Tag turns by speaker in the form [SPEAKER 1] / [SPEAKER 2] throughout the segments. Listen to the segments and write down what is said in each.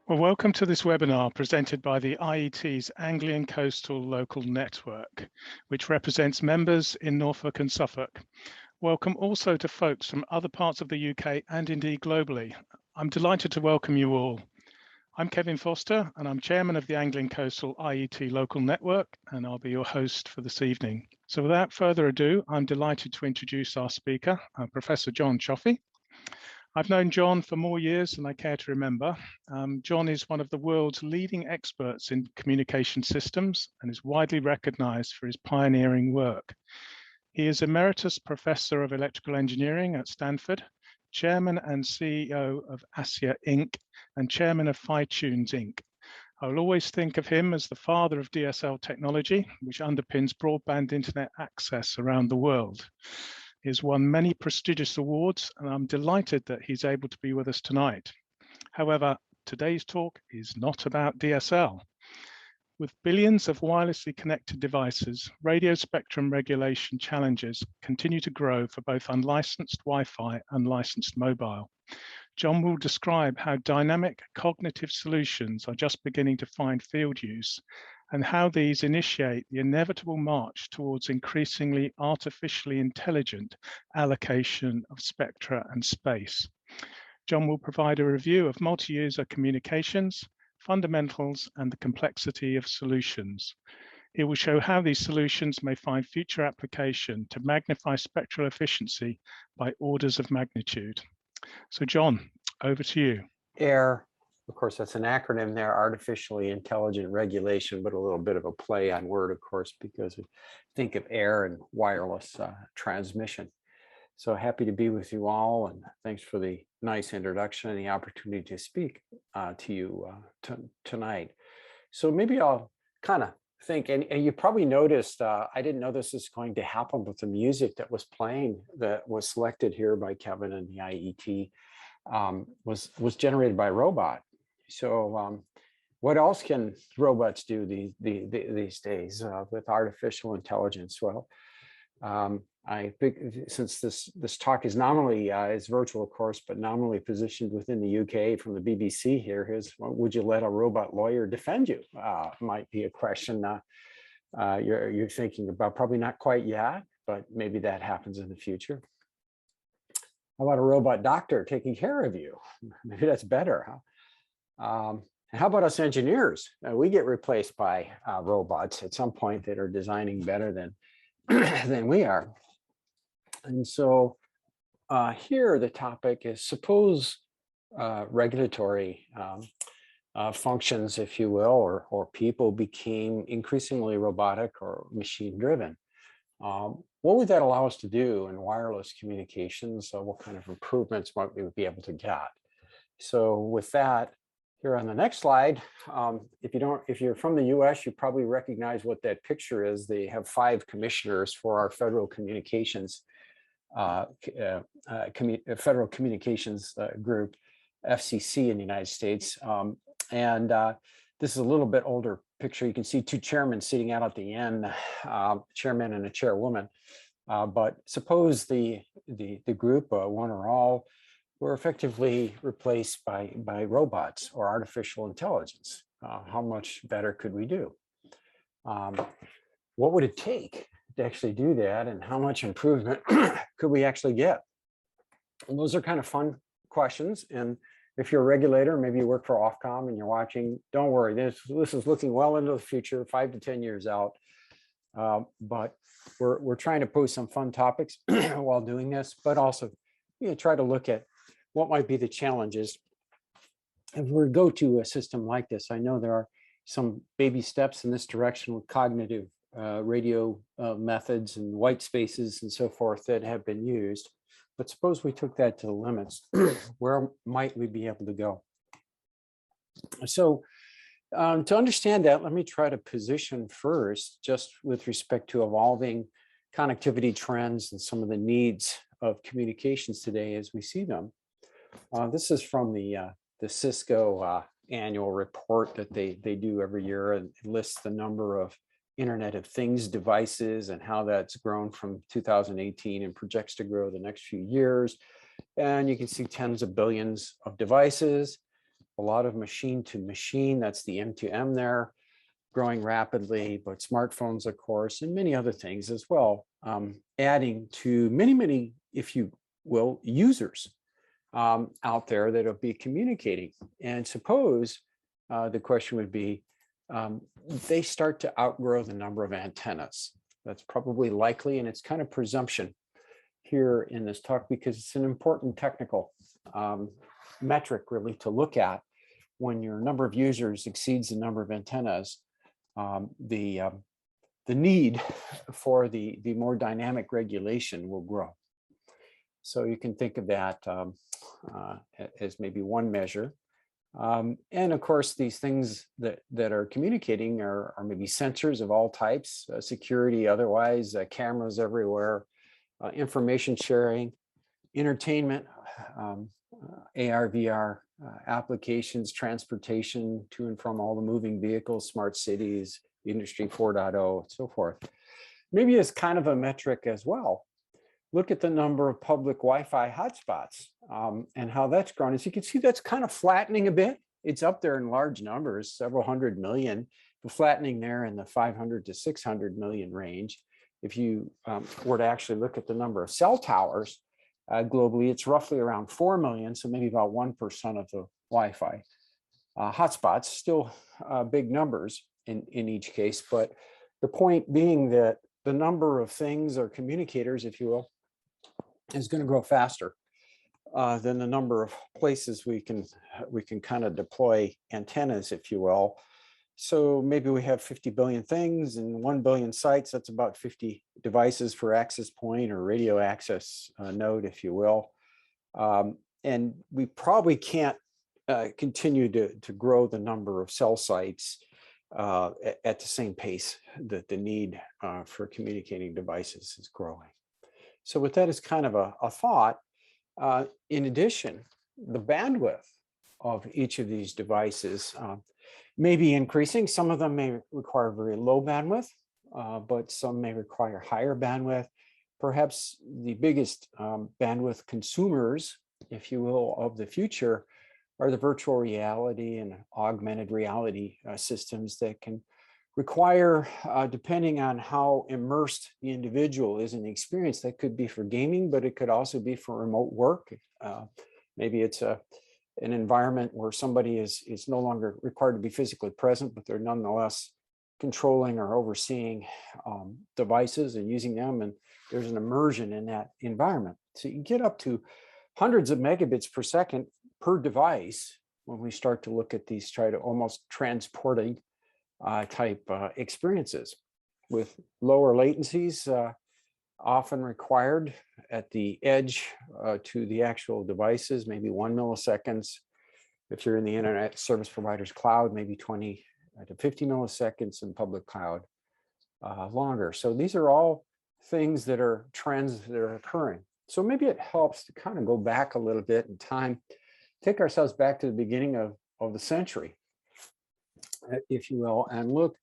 [SPEAKER 1] Well, welcome to this webinar presented by the IET's Anglian Coastal Local Network, which represents members in Norfolk and Suffolk. Welcome also to folks from other parts of the UK and indeed globally. I'm delighted to welcome you all. I'm Kevin Foster and I'm chairman of the Anglian Coastal IET Local Network, and I'll be your host for this evening. So without further ado, I'm delighted to introduce our speaker, Professor John Choffey. I've known John for more years than I care to remember. John is one of the world's leading experts in communication systems and is widely recognized for his pioneering work. He is Emeritus Professor of Electrical Engineering at Stanford, Chairman and CEO of ASIA Inc. and Chairman of FiTunes Inc. I will always think of him as the father of DSL technology, which underpins broadband internet access around the world. He has won many prestigious awards, and I'm delighted that he's able to be with us tonight. However, today's talk is not about DSL. With billions of wirelessly connected devices, radio spectrum regulation challenges continue to grow for both unlicensed Wi-Fi and licensed mobile. John will describe how dynamic cognitive solutions are just beginning to find field use, and how these initiate the inevitable march towards increasingly artificially intelligent allocation of spectra and space. John will provide a review of multi-user communications, fundamentals, and the complexity of solutions. He will show how these solutions may find future application to magnify spectral efficiency by orders of magnitude. So John, over to you.
[SPEAKER 2] AIR, of course, that's an acronym there, Artificially Intelligent Regulation, but a little bit of a play on word, of course, because we think of air and wireless transmission. So happy to be with you all, and thanks for the nice introduction and the opportunity to speak to you tonight. So maybe I'll kind of think, and you probably noticed, I didn't know this was going to happen, but the music that was playing, that was selected here by Kevin and the IET, was generated by a robot. So what else can robots do these days with artificial intelligence? Well, I think since this talk is nominally is virtual, of course, but nominally positioned within the UK from the BBC here, here's, would you let a robot lawyer defend you? Might be a question you're thinking about. Probably not quite yet, but maybe that happens in the future. How about a robot doctor taking care of you? Maybe that's better, huh? And how about us engineers? We get replaced by robots at some point that are designing better than we are. And so here the topic is, suppose regulatory functions, if you will, or people became increasingly robotic or machine driven. What would that allow us to do in wireless communications? So what kind of improvements might we be able to get? So with that, here on the next slide, if you're from the US, you probably recognize what that picture is. They have 5 commissioners for our federal communications group, FCC in the United States. This is a little bit older picture. You can see 2 chairmen sitting out at the end, chairman and a chairwoman. But suppose the group, one or all, were effectively replaced by robots or artificial intelligence. How much better could we do? What would it take to actually do that, and how much improvement could we actually get? And those are kind of fun questions. And if you're a regulator, maybe you work for Ofcom and you're watching, don't worry, this is looking well into the future, 5 to 10 years out. But we're trying to pose some fun topics while doing this, but also try to look at what might be the challenges. If we go to a system like this, I know there are some baby steps in this direction with cognitive radio methods and white spaces and so forth that have been used. But suppose we took that to the limits, where might we be able to go? So to understand that, let me try to position first, just with respect to evolving connectivity trends and some of the needs of communications today as we see them. This is from the Cisco annual report that they do every year, and it lists the number of Internet of Things devices and how that's grown from 2018 and projects to grow the next few years. And you can see tens of billions of devices. a lot of machine to machine, that's the M2M there, growing rapidly, but smartphones, of course, and many other things as well, adding to many, if you will, users out there that'll be communicating. And suppose the question would be, they start to outgrow the number of antennas. That's probably likely, and it's kind of presumption here in this talk because it's an important technical metric really to look at. When your number of users exceeds the number of antennas, the need for the more dynamic regulation will grow. So you can think of that as maybe one measure. And of course, these things that are communicating are maybe sensors of all types, security, otherwise, cameras everywhere, information sharing, entertainment, AR, VR applications, transportation to and from all the moving vehicles, smart cities, Industry 4.0, so forth. Maybe as kind of a metric as well, look at the number of public Wi-Fi hotspots and how that's grown. As you can see, that's kind of flattening a bit. It's up there in large numbers, several hundred million, but flattening there in the 500 to 600 million range. If you were to actually look at the number of cell towers globally, it's roughly around 4 million, so maybe about 1% of the Wi-Fi hotspots, still big numbers in each case. But the point being that the number of things or communicators, if you will, is going to grow faster than the number of places we can kind of deploy antennas, if you will. So maybe we have 50 billion things and 1 billion sites. That's about 50 devices per access point or radio access node, if you will. And we probably can't continue to grow the number of cell sites at the same pace that the need for communicating devices is growing. So with that as kind of a thought, in addition, the bandwidth of each of these devices may be increasing. Some of them may require very low bandwidth, but some may require higher bandwidth. Perhaps the biggest bandwidth consumers, if you will, of the future are the virtual reality and augmented reality systems that can require, depending on how immersed the individual is in the experience, that could be for gaming, but it could also be for remote work. Maybe it's an environment where somebody is no longer required to be physically present, but they're nonetheless controlling or overseeing devices and using them, and there's an immersion in that environment. So you get up to hundreds of megabits per second per device when we start to look at these, try to almost transporting type experiences with lower latencies often required at the edge to the actual devices, maybe 1 milliseconds. If you're in the internet service provider's cloud, maybe 20 to 50 milliseconds, in public cloud longer. So these are all things that are trends that are occurring. So maybe it helps to kind of go back a little bit in time, take ourselves back to the beginning of the century, if you will, and look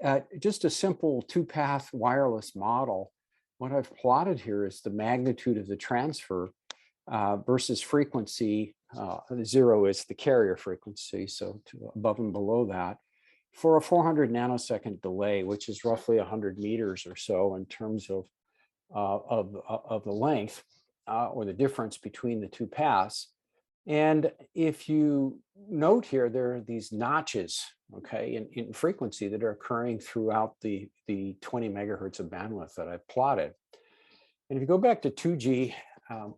[SPEAKER 2] at just a simple two-path wireless model. What I've plotted here is the magnitude of the transfer versus frequency. 0 is the carrier frequency, so to above and below that, for a 400 nanosecond delay, which is roughly 100 meters or so in terms of the length or the difference between the two paths. And if you note here, there are these notches, okay, in frequency that are occurring throughout the 20 megahertz of bandwidth that I plotted. And if you go back to 2G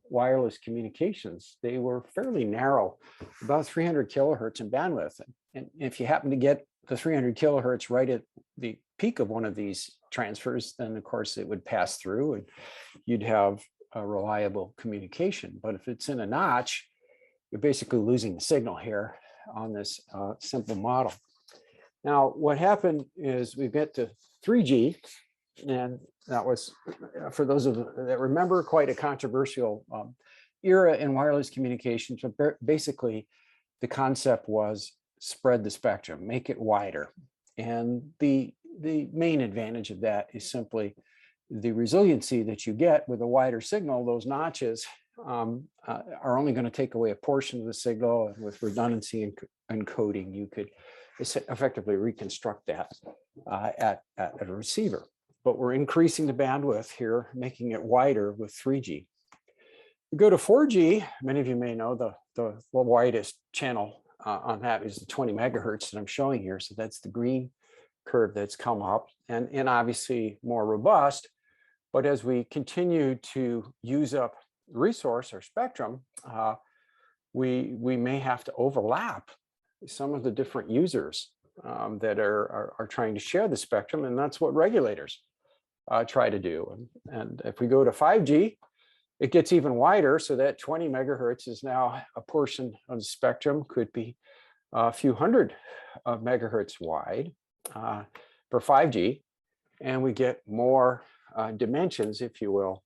[SPEAKER 2] wireless communications, they were fairly narrow, about 300 kilohertz in bandwidth. And if you happen to get the 300 kilohertz right at the peak of one of these transfers, then of course it would pass through and you'd have a reliable communication. But if it's in a notch, you're basically losing the signal here on this simple model. Now, what happened is we get to 3G, and that was, for those of you that remember, quite a controversial era in wireless communications. But basically, the concept was spread the spectrum, make it wider. And the main advantage of that is simply the resiliency that you get with a wider signal. Those notches are only going to take away a portion of the signal, and with redundancy and encoding, you could effectively reconstruct that at a receiver. But we're increasing the bandwidth here, making it wider with 3G. We go to 4G, many of you may know the widest channel on that is the 20 megahertz that I'm showing here. So that's the green curve that's come up, and obviously more robust. But as we continue to use up resource or spectrum, we may have to overlap some of the different users that are trying to share the spectrum, and that's what regulators try to do. And if we go to 5G, it gets even wider, so that 20 megahertz is now a portion of the spectrum, could be a few hundred megahertz wide for 5G, and we get more dimensions, if you will,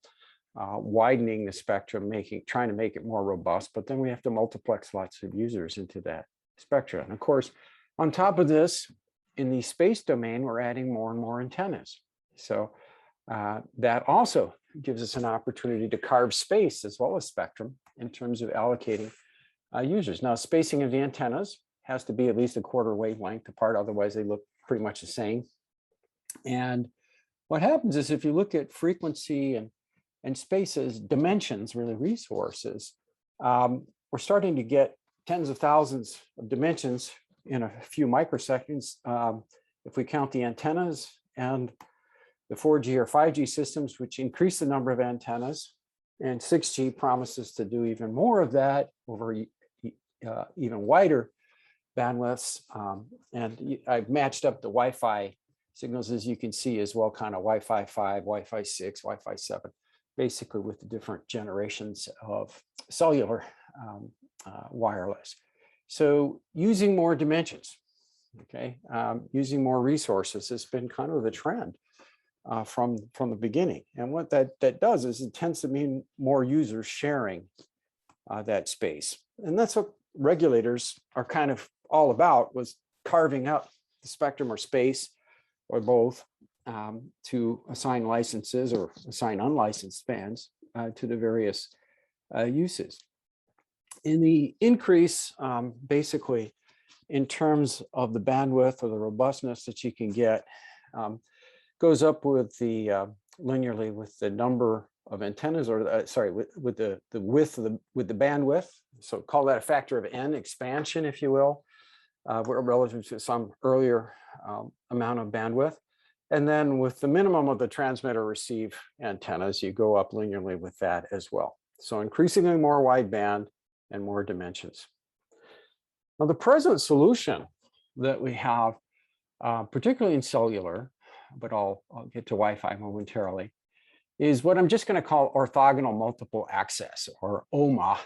[SPEAKER 2] widening the spectrum, trying to make it more robust. But then we have to multiplex lots of users into that spectrum. And of course, on top of this, in the space domain, we're adding more and more antennas. So that also gives us an opportunity to carve space as well as spectrum in terms of allocating users. Now, spacing of the antennas has to be at least a quarter wavelength apart, otherwise they look pretty much the same. And what happens is, if you look at frequency and spaces, dimensions, really resources, we're starting to get tens of thousands of dimensions in a few microseconds. If we count the antennas and the 4G or 5G systems, which increase the number of antennas, and 6G promises to do even more of that over even wider bandwidths. And I've matched up the Wi-Fi signals, as you can see, as well, kind of Wi-Fi 5, Wi-Fi 6, Wi-Fi 7, basically with the different generations of cellular wireless. So using more dimensions, okay, using more resources has been kind of the trend from the beginning. And what that does is it tends to mean more users sharing that space. And that's what regulators are kind of all about, was carving up the spectrum or space, or both, to assign licenses or assign unlicensed bands to the various uses. In the increase, basically, in terms of the bandwidth or the robustness that you can get, goes up with the linearly with the number of antennas, or sorry, with the width of with the bandwidth. So call that a factor of n expansion, if you will, relative to some earlier amount of bandwidth. And then with the minimum of the transmitter receive antennas, you go up linearly with that as well. So increasingly more wideband and more dimensions. Now, the present solution that we have, particularly in cellular, but I'll get to Wi-Fi momentarily, is what I'm just going to call orthogonal multiple access, or OMA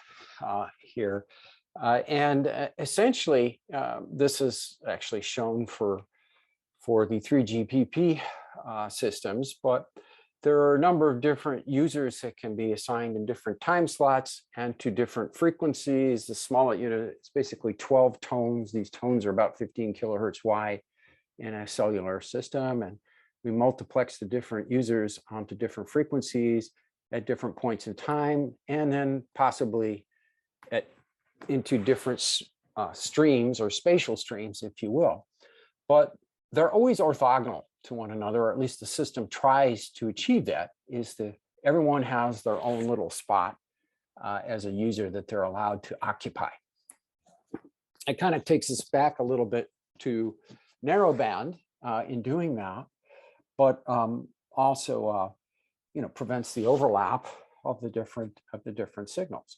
[SPEAKER 2] here. And essentially, this is actually shown for the 3GPP systems, but there are a number of different users that can be assigned in different time slots and to different frequencies. The smaller unit, it's basically 12 tones. These tones are about 15 kilohertz wide in a cellular system, and we multiplex the different users onto different frequencies at different points in time, and then possibly into different streams or spatial streams, if you will. But they're always orthogonal to one another, or at least the system tries to achieve that, is that everyone has their own little spot as a user that they're allowed to occupy. It kind of takes us back a little bit to narrowband in doing that, but also prevents the overlap of the different signals.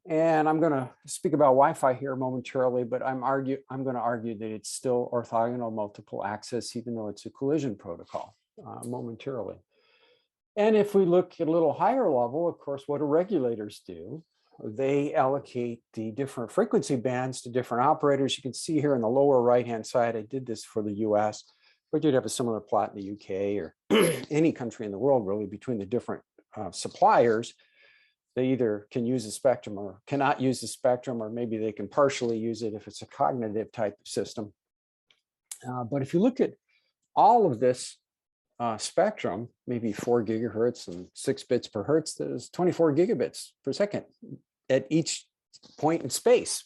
[SPEAKER 2] And I'm going to speak about Wi-Fi here momentarily, but I'm going to argue that it's still orthogonal multiple access, even though it's a collision protocol, momentarily. And if we look at a little higher level, of course, what do regulators do? They allocate the different frequency bands to different operators. You can see here in the lower right-hand side, I did this for the US, but you'd have a similar plot in the UK or any country in the world, really, between the different suppliers. They either can use the spectrum or cannot use the spectrum, or maybe they can partially use it if it's a cognitive type of system. But if you look at all of this spectrum, maybe 4 gigahertz and 6 bits per hertz, there's 24 gigabits per second at each point in space.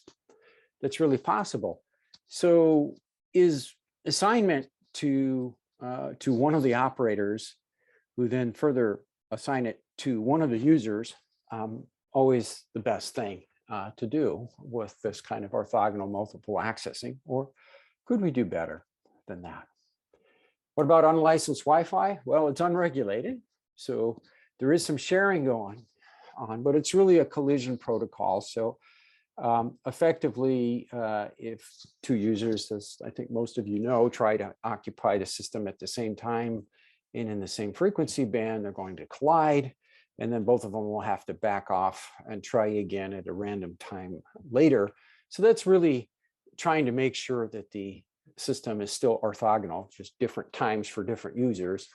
[SPEAKER 2] That's really possible. So is assignment to one of the operators, who then further assign it to one of the users, always the best thing to do with this kind of orthogonal multiple accessing? Or could we do better than that? What about unlicensed Wi-Fi? Well, it's unregulated, so there is some sharing going on, but it's really a collision protocol. So effectively, if two users, as I think most of you know, try to occupy the system at the same time and in the same frequency band, they're going to collide, and then both of them will have to back off and try again at a random time later. So that's really trying to make sure that the system is still orthogonal, just different times for different users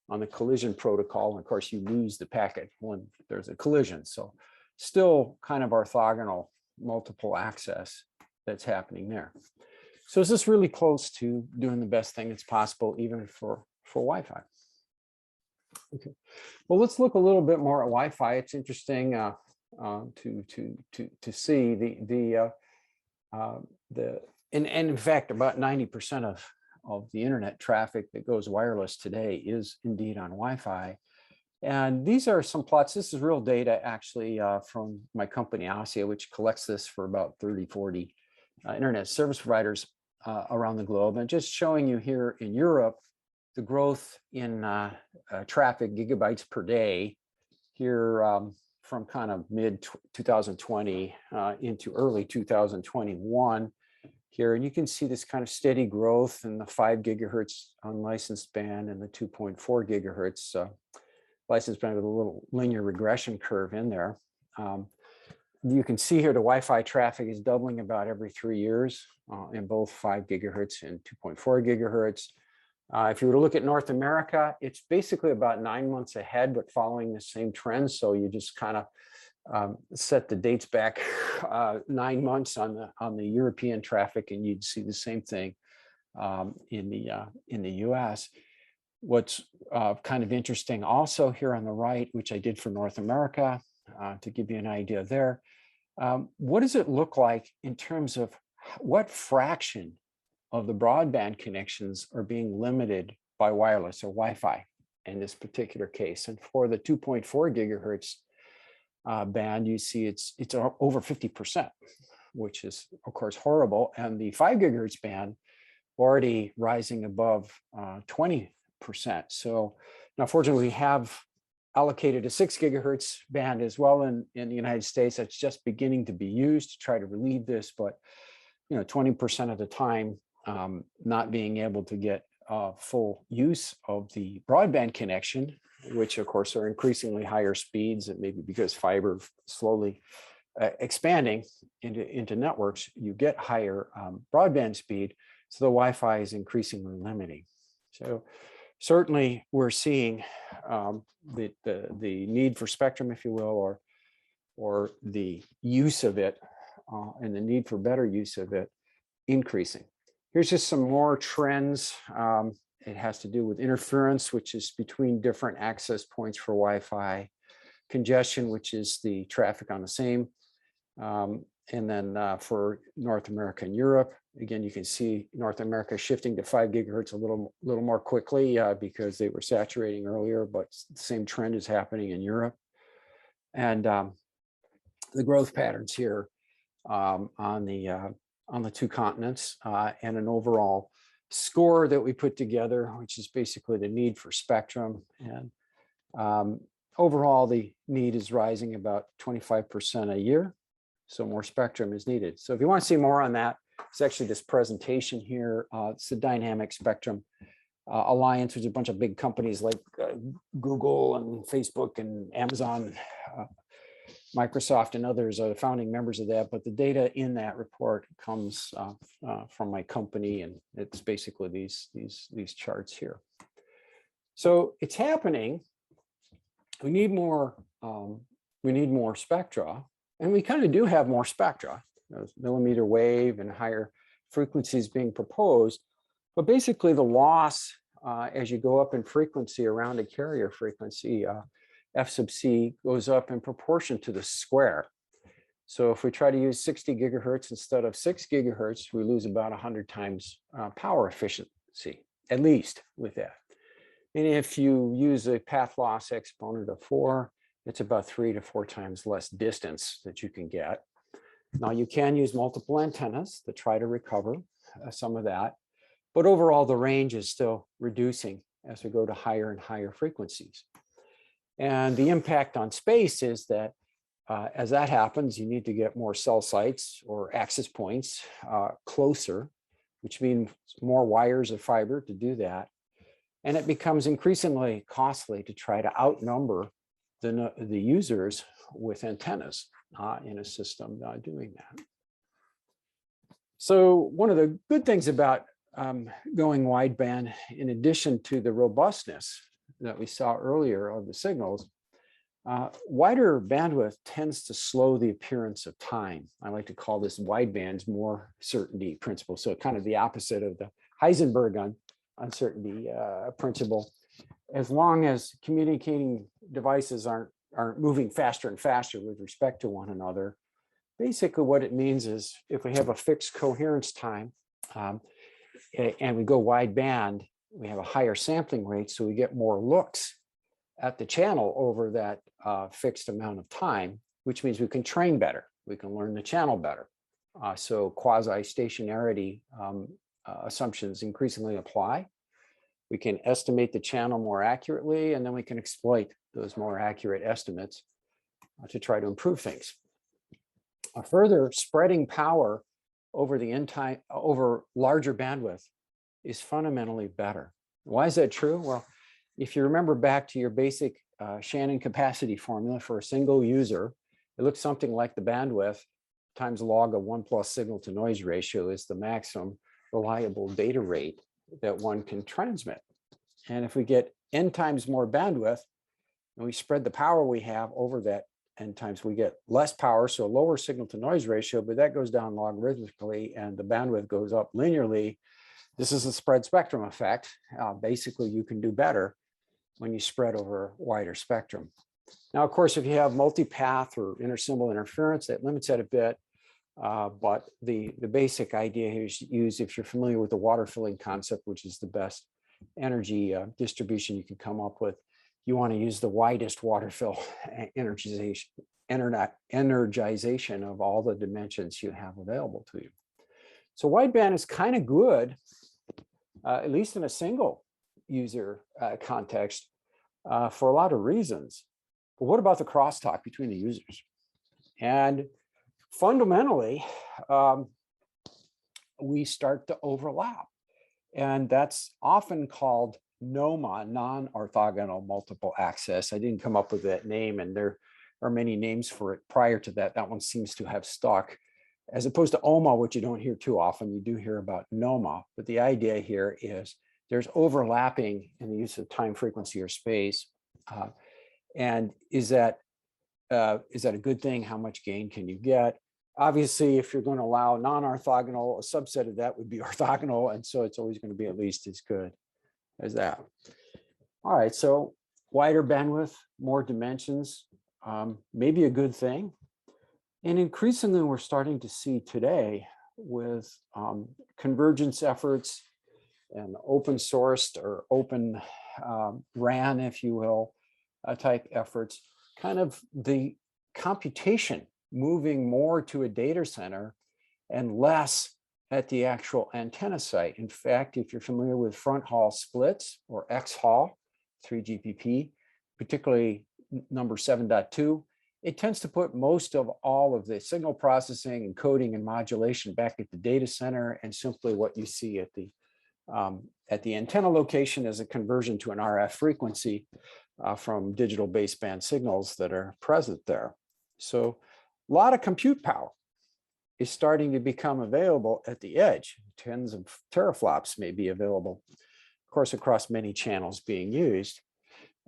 [SPEAKER 2] on the collision protocol. And of course, you lose the packet when there's a collision. So still kind of orthogonal multiple access that's happening there. So is this really close to doing the best thing that's possible, even for Wi-Fi? Okay, well, let's look a little bit more at Wi-Fi. It's interesting to see and in fact, about 90% of the internet traffic that goes wireless today is indeed on Wi-Fi. And these are some plots. This is real data, actually, from my company, ASIA, which collects this for about 30, 40 internet service providers around the globe. And just showing you here in Europe, the growth in traffic gigabytes per day here from kind of mid 2020 into early 2021 here. And you can see this kind of steady growth in the 5 gigahertz unlicensed band and the 2.4 gigahertz licensed band with a little linear regression curve in there. You can see here the Wi-Fi traffic is doubling about every 3 years in both 5 gigahertz and 2.4 gigahertz. If you were to look at North America, it's basically about 9 months ahead, but following the same trend. So you just kind of set the dates back 9 months on the European traffic, and you'd see the same thing in the US. What's kind of interesting also here on the right, which I did for North America, to give you an idea there, what does it look like in terms of what fraction of the broadband connections are being limited by wireless or Wi-Fi in this particular case? And for the 2.4 gigahertz band, you see it's over 50%, which is of course horrible. And the 5 gigahertz band already rising above 20%. So now, fortunately, we have allocated a 6 gigahertz band as well in the United States. That's just beginning to be used to try to relieve this, but 20% of the time, not being able to get full use of the broadband connection, which of course are increasingly higher speeds, and maybe because fiber slowly expanding into networks, you get higher broadband speed. So the Wi-Fi is increasingly limiting. So certainly we're seeing the need for spectrum, if you will, or the use of it and the need for better use of it increasing. Here's just some more trends. It has to do with interference, which is between different access points for Wi-Fi, congestion, which is the traffic on the same, and then for North America and Europe, again, you can see North America shifting to 5 gigahertz a little more quickly because they were saturating earlier, but the same trend is happening in Europe. And the growth patterns here on the two continents, and an overall score that we put together, which is basically the need for spectrum. And overall, the need is rising about 25% a year. So more spectrum is needed. So if you want to see more on that, it's actually this presentation here. It's the Dynamic Spectrum Alliance, which is a bunch of big companies like Google and Facebook and Amazon, Microsoft, and others are the founding members of that. But the data in that report comes from my company, and it's basically these charts here. So it's happening. We need more spectra, and we kind of do have more spectra. Millimeter wave and higher frequencies being proposed, but basically the loss as you go up in frequency around a carrier frequency, f sub c goes up in proportion to the square. So if we try to use 60 gigahertz instead of 6 gigahertz, we lose about 100 times power efficiency, at least with that. And if you use a path loss exponent of 4, it's about 3 to 4 times less distance that you can get. Now you can use multiple antennas to try to recover some of that, but overall the range is still reducing as we go to higher and higher frequencies. And the impact on space is that as that happens, you need to get more cell sites or access points closer, which means more wires of fiber to do that. And it becomes increasingly costly to try to outnumber the users with antennas in a system doing that. So one of the good things about going wideband, in addition to the robustness that we saw earlier of the signals, wider bandwidth tends to slow the appearance of time. I like to call this wideband's more certainty principle. So kind of the opposite of the Heisenberg uncertainty principle. As long as communicating devices aren't moving faster and faster with respect to one another, basically what it means is if we have a fixed coherence time and we go wideband, we have a higher sampling rate, so we get more looks at the channel over that fixed amount of time, which means we can train better. We can learn the channel better. So quasi-stationarity assumptions increasingly apply. We can estimate the channel more accurately, and then we can exploit those more accurate estimates to try to improve things. Further, spreading power over over larger bandwidth is fundamentally better. Why is that true? Well, if you remember back to your basic Shannon capacity formula for a single user, it looks something like the bandwidth times log of 1 plus signal to noise ratio is the maximum reliable data rate that one can transmit. And if we get n times more bandwidth and we spread the power we have over that n times, we get less power, so a lower signal to noise ratio, but that goes down logarithmically and the bandwidth goes up linearly. This is a spread spectrum effect. Basically, you can do better when you spread over a wider spectrum. Now, of course, if you have multipath or intersymbol interference, that limits that a bit. But the basic idea here is use, if you're familiar with the water filling concept, which is the best energy distribution you can come up with, you want to use the widest water fill energization of all the dimensions you have available to you. So wideband is kind of good, at least in a single user context, for a lot of reasons. But what about the crosstalk between the users? And fundamentally, we start to overlap. And that's often called NOMA, non-orthogonal multiple access. I didn't come up with that name, and there are many names for it prior to that. That one seems to have stuck. As opposed to OMA, which you don't hear too often, you do hear about NOMA. But the idea here is there's overlapping in the use of time, frequency, or space. And is that a good thing? How much gain can you get? Obviously, if you're going to allow non-orthogonal, a subset of that would be orthogonal. And so it's always going to be at least as good as that. All right, so wider bandwidth, more dimensions, maybe a good thing. And increasingly, we're starting to see today with convergence efforts and open sourced or open RAN, if you will, type efforts, kind of the computation moving more to a data center and less at the actual antenna site. In fact, if you're familiar with front haul splits or X haul, 3GPP, particularly number 7.2, it tends to put most of all of the signal processing, encoding, and modulation back at the data center, and simply what you see at the antenna location as a conversion to an RF frequency from digital baseband signals that are present there. So a lot of compute power is starting to become available at the edge. Tens of teraflops may be available, of course, across many channels being used.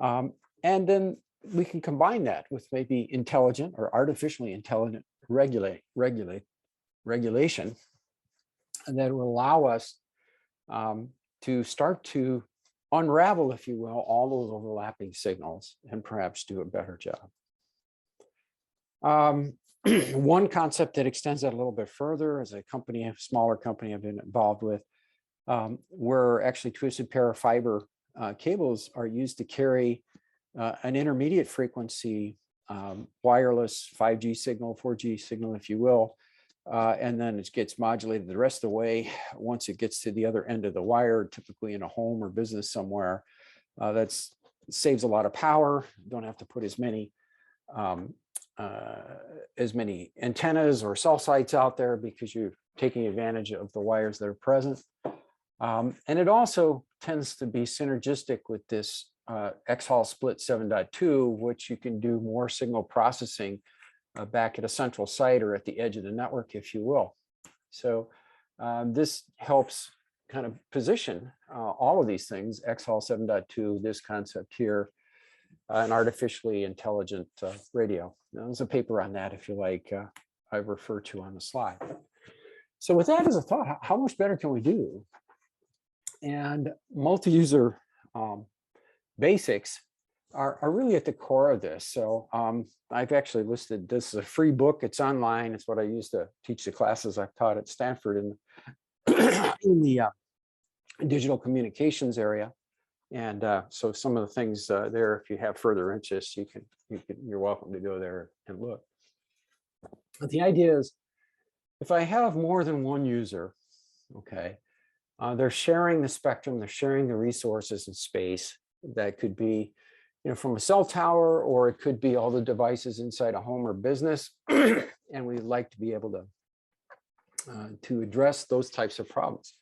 [SPEAKER 2] And then we can combine that with maybe intelligent or artificially intelligent regulation, and that will allow us to start to unravel, if you will, all those overlapping signals and perhaps do a better job. One concept that extends that a little bit further is a company, a smaller company I've been involved with, where actually twisted pair of fiber cables are used to carry an intermediate frequency wireless 5G signal, 4G signal, if you will, and then it gets modulated the rest of the way. Once it gets to the other end of the wire, typically in a home or business somewhere, that saves a lot of power. Don't have to put as many antennas or cell sites out there because you're taking advantage of the wires that are present. And it also tends to be synergistic with this X-Hall split 7.2, which you can do more signal processing back at a central site or at the edge of the network, if you will. So this helps kind of position all of these things, X-Hall 7.2, this concept here, an artificially intelligent radio. Now, there's a paper on that, if you like, I refer to on the slide. So with that as a thought, how much better can we do? And multi-user basics are really at the core of this. So I've actually listed, this is a free book, it's online, it's what I use to teach the classes I've taught at Stanford in the digital communications area. And so some of the things there, if you have further interest, you're welcome to go there and look. But the idea is, if I have more than one user, okay, they're sharing the spectrum, they're sharing the resources in space. That could be, from a cell tower, or it could be all the devices inside a home or business. And we'd like to be able to address those types of problems.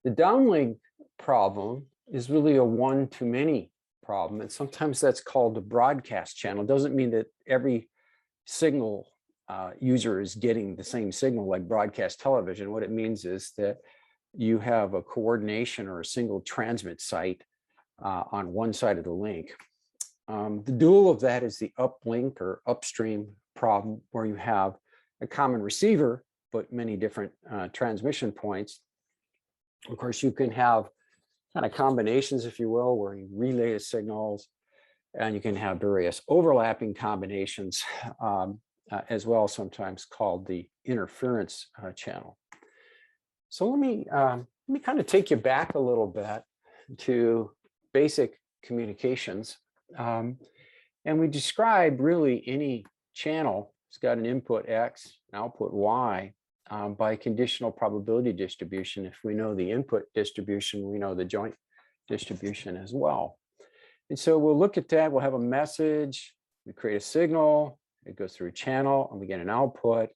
[SPEAKER 2] The downlink problem is really a one-to-many problem, and sometimes that's called a broadcast channel. It doesn't mean that every signal user is getting the same signal like broadcast television. What it means is that you have a coordination or a single transmit site on one side of the link. The dual of that is the uplink or upstream problem, where you have a common receiver, but many different transmission points. Of course, you can have kind of combinations, if you will, where you relay the signals, and you can have various overlapping combinations as well, sometimes called the interference channel. So let me kind of take you back a little bit to basic communications. And we describe really any channel. It's got an input X, an output Y, by conditional probability distribution. If we know the input distribution, we know the joint distribution as well. And so we'll look at that. We'll have a message, we create a signal, it goes through a channel, and we get an output.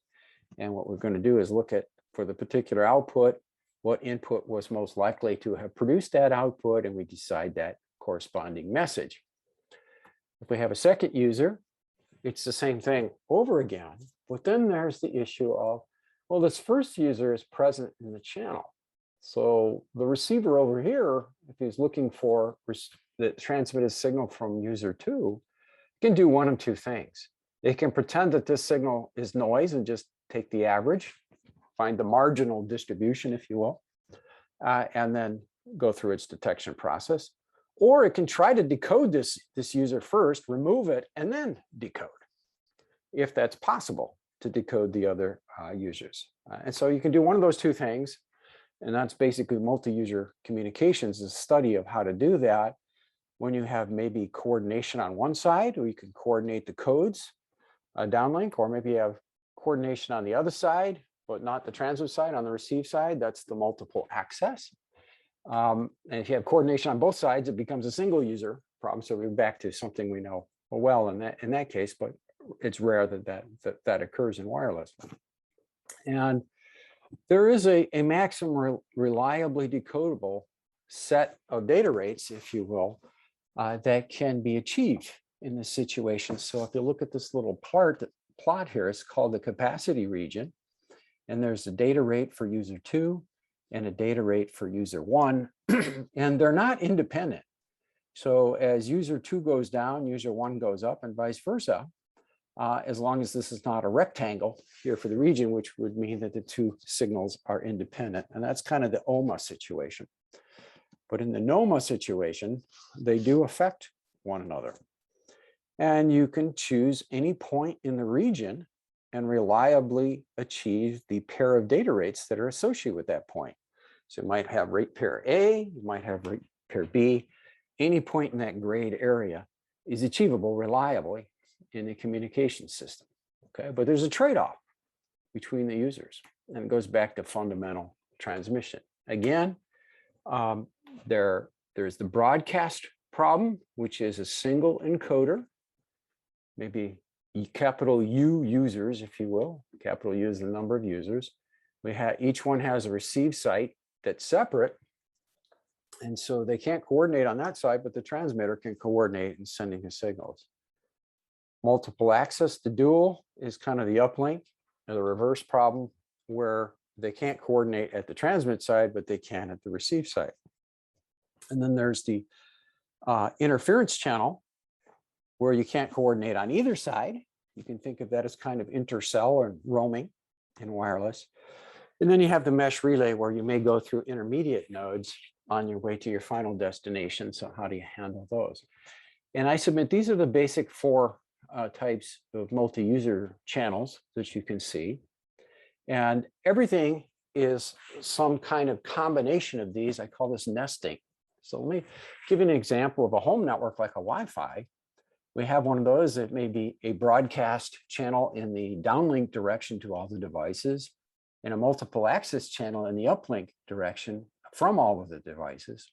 [SPEAKER 2] And what we're going to do is look at, for the particular output, what input was most likely to have produced that output, and we decide that corresponding message. If we have a second user, it's the same thing over again, but then there's the issue of, well, this first user is present in the channel. So the receiver over here, if he's looking for the transmitted signal from user 2, can do one of two things. They can pretend that this signal is noise and just take the average, find the marginal distribution, if you will, and then go through its detection process. Or it can try to decode this user first, remove it, and then decode, if that's possible, to decode the other users. And so you can do one of those two things, and that's basically multi-user communications, is a study of how to do that when you have maybe coordination on one side, or you can coordinate the codes downlink, or maybe you have coordination on the other side, but not the transmit side, on the receive side. That's the multiple access. And if you have coordination on both sides, it becomes a single user problem. So we're back to something we know well in that case, but it's rare that occurs in wireless. And there is a maximum reliably decodable set of data rates, if you will, that can be achieved in this situation. So if you look at this little plot here, it's called the capacity region. And there's a data rate for user 2 and a data rate for user 1, and they're not independent. So as user 2 goes down, user 1 goes up, and vice versa, as long as this is not a rectangle here for the region, which would mean that the two signals are independent. And that's kind of the OMA situation. But in the NOMA situation, they do affect one another. And you can choose any point in the region and reliably achieve the pair of data rates that are associated with that point. So you might have rate pair A, you might have rate pair B. Any point in that grade area is achievable reliably in the communication system. Okay, but there's a trade-off between the users, and it goes back to fundamental transmission. Again, there's the broadcast problem, which is a single encoder, maybe capital U users, if you will. Capital U is the number of users. Each one has a receive site that's separate, and so they can't coordinate on that side, but the transmitter can coordinate in sending the signals. Multiple access to dual is kind of the uplink, or the reverse problem, where they can't coordinate at the transmit side, but they can at the receive side. And then there's the interference channel, where you can't coordinate on either side. You can think of that as kind of intercell or roaming in wireless. And then you have the mesh relay, where you may go through intermediate nodes on your way to your final destination. So how do you handle those? And I submit these are the basic four types of multi-user channels that you can see. And everything is some kind of combination of these. I call this nesting. So let me give you an example of a home network like a Wi-Fi. We have one of those that may be a broadcast channel in the downlink direction to all the devices, and a multiple access channel in the uplink direction from all of the devices.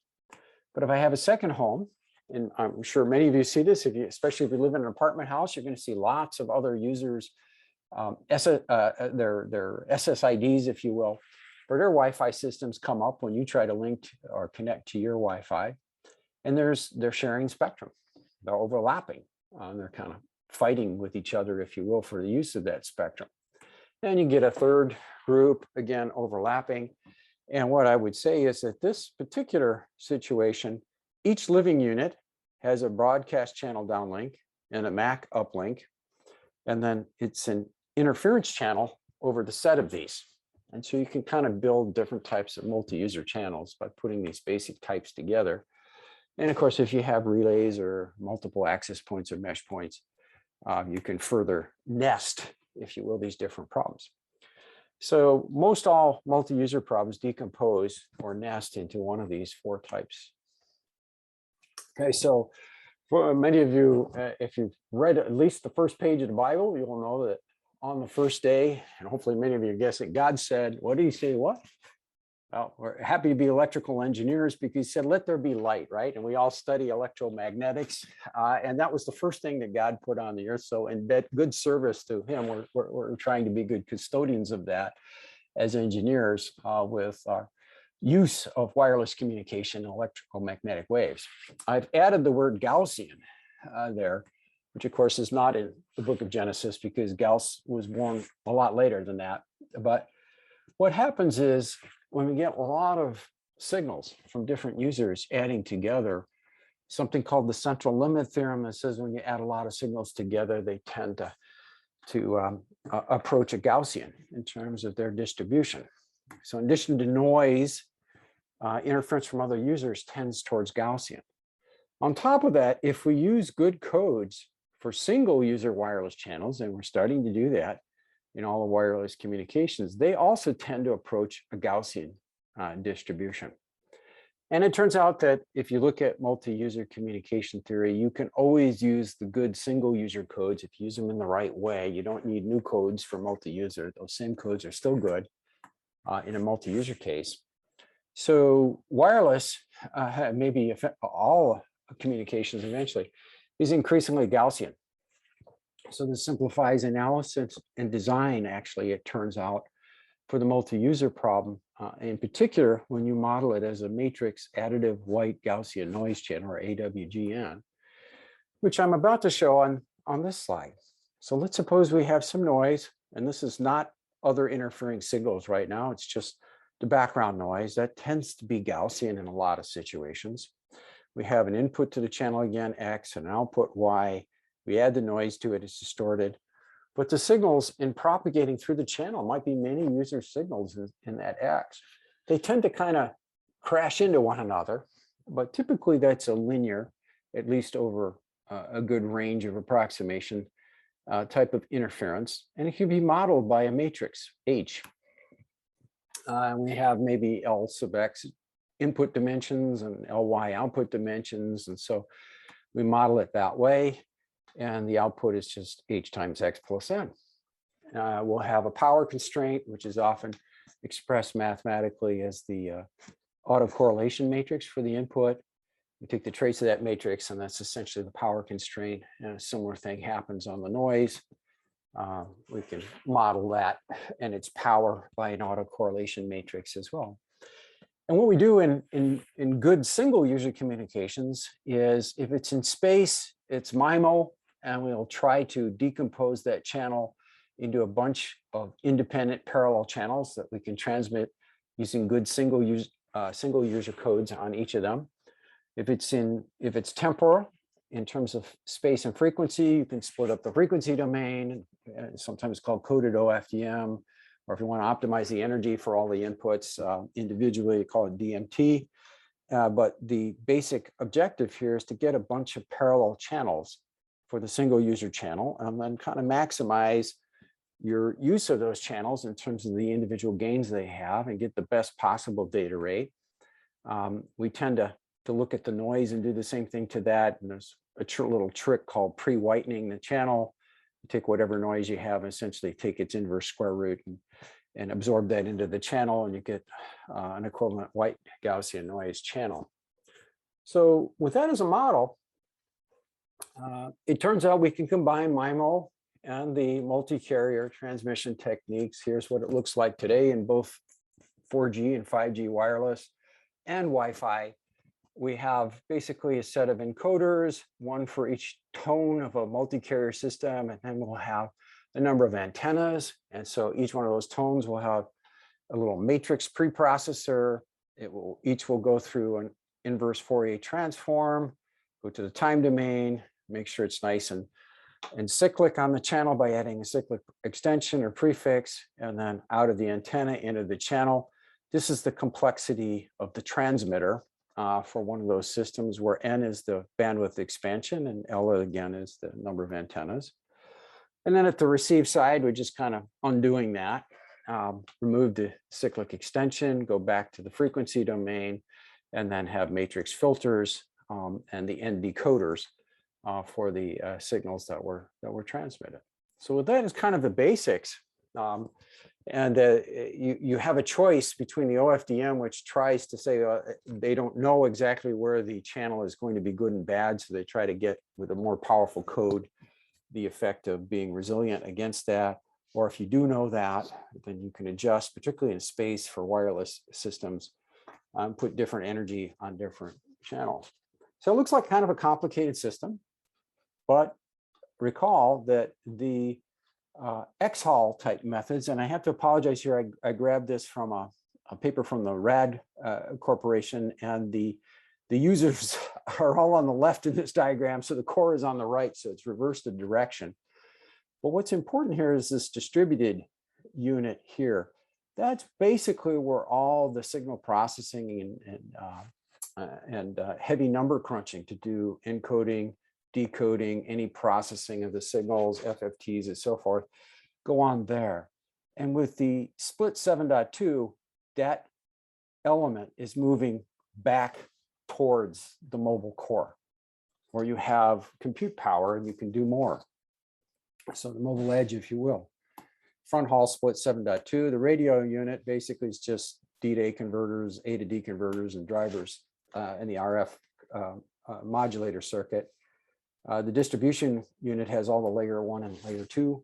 [SPEAKER 2] But if I have a second home, and I'm sure many of you see this, especially if you live in an apartment house, you're going to see lots of other users, their SSIDs, if you will, for their Wi-Fi systems come up when you try to link or connect to your Wi-Fi. And they're sharing spectrum. They're overlapping. They're kind of fighting with each other, if you will, for the use of that spectrum. Then you get a third group, again, overlapping. And what I would say is that this particular situation, each living unit has a broadcast channel downlink and a MAC uplink, and then it's an interference channel over the set of these. And so you can kind of build different types of multi-user channels by putting these basic types together. And of course, if you have relays or multiple access points or mesh points, you can further nest, if you will, these different problems. So most all multi-user problems decompose or nest into one of these four types. Okay, so for many of you, if you've read at least the first page of the Bible, you will know that on the first day, and hopefully many of you guess it, God said, what did he say, what? Well, we're happy to be electrical engineers because he said, let there be light, right? And we all study electromagnetics. And that was the first thing that God put on the earth. So in good service to him, we're trying to be good custodians of that as engineers with our use of wireless communication and electrical magnetic waves. I've added the word Gaussian there, which of course is not in the book of Genesis because Gauss was born a lot later than that. But what happens is when we get a lot of signals from different users adding together, something called the central limit theorem that says when you add a lot of signals together, they tend to approach a Gaussian in terms of their distribution. So in addition to noise, interference from other users tends towards Gaussian. On top of that, if we use good codes for single user wireless channels, and we're starting to do that in all the wireless communications, they also tend to approach a Gaussian distribution. And it turns out that if you look at multi-user communication theory, you can always use the good single user codes if you use them in the right way. You don't need new codes for multi-user. Those same codes are still good in a multi-user case. So wireless, maybe all communications eventually, is increasingly Gaussian. So this simplifies analysis and design, actually, it turns out, for the multi-user problem, in particular, when you model it as a matrix additive white Gaussian noise channel, or AWGN, which I'm about to show on this slide. So let's suppose we have some noise, and this is not other interfering signals right now, it's just the background noise. That tends to be Gaussian in a lot of situations. We have an input to the channel, again, X, and an output Y. We add the noise to it, it's distorted. But the signals in propagating through the channel might be many user signals in that X. They tend to kind of crash into one another. but typically that's a linear, at least over a good range of approximation type of interference. And it can be modeled by a matrix, H. We have maybe L sub X input dimensions and Ly output dimensions. And so we model it that way. And the output is just H times X plus N. We'll have a power constraint, which is often expressed mathematically as the autocorrelation matrix for the input. We take the trace of that matrix, and that's essentially the power constraint. And a similar thing happens on the noise. We can model that and its power by an autocorrelation matrix as well. And what we do in good single user communications is, if it's in space, it's MIMO, and we'll try to decompose that channel into a bunch of independent parallel channels that we can transmit using good single user codes on each of them. If it's temporal, in terms of space and frequency, you can split up the frequency domain, sometimes called coded OFDM, or if you want to optimize the energy for all the inputs individually, you call it DMT. But the basic objective here is to get a bunch of parallel channels for the single user channel, and then kind of maximize your use of those channels in terms of the individual gains they have and get the best possible data rate. We tend to look at the noise and do the same thing to that. And there's a little trick called pre-whitening the channel. You take whatever noise you have, and essentially take its inverse square root and absorb that into the channel, and you get an equivalent white Gaussian noise channel. So with that as a model, it turns out we can combine MIMO and the multi-carrier transmission techniques. Here's what it looks like today in both 4G and 5G wireless and Wi-Fi. We have basically a set of encoders, one for each tone of a multi-carrier system, and then we'll have a number of antennas. And so each one of those tones will have a little matrix preprocessor. Each will go through an inverse Fourier transform, go to the time domain, make sure it's nice and cyclic on the channel by adding a cyclic extension or prefix, and then out of the antenna into the channel. This is the complexity of the transmitter for one of those systems, where N is the bandwidth expansion and L again is the number of antennas. And then at the receive side, we're just kind of undoing that, remove the cyclic extension, go back to the frequency domain, and then have matrix filters and the N decoders for the signals that were transmitted. So with that is kind of the basics. And you have a choice between the OFDM, which tries to say they don't know exactly where the channel is going to be good and bad, so they try to get, with a more powerful code, the effect of being resilient against that. Or if you do know that, then you can adjust, particularly in space for wireless systems, put different energy on different channels. So it looks like kind of a complicated system, but recall that the X-Hall type methods, and I have to apologize here, I grabbed this from a paper from the RAD Corporation, and the users are all on the left in this diagram, so the core is on the right, so it's reversed the direction. But what's important here is this distributed unit here. That's basically where all the signal processing and heavy number crunching to do encoding, decoding, any processing of the signals, FFTs and so forth, go on there. And with the split 7.2, that element is moving back towards the mobile core, where you have compute power and you can do more. So the mobile edge, if you will. Front hall split 7.2, the radio unit basically is just D to A converters, A to D converters, and drivers in the RF modulator circuit. The distribution unit has all the layer 1 and layer 2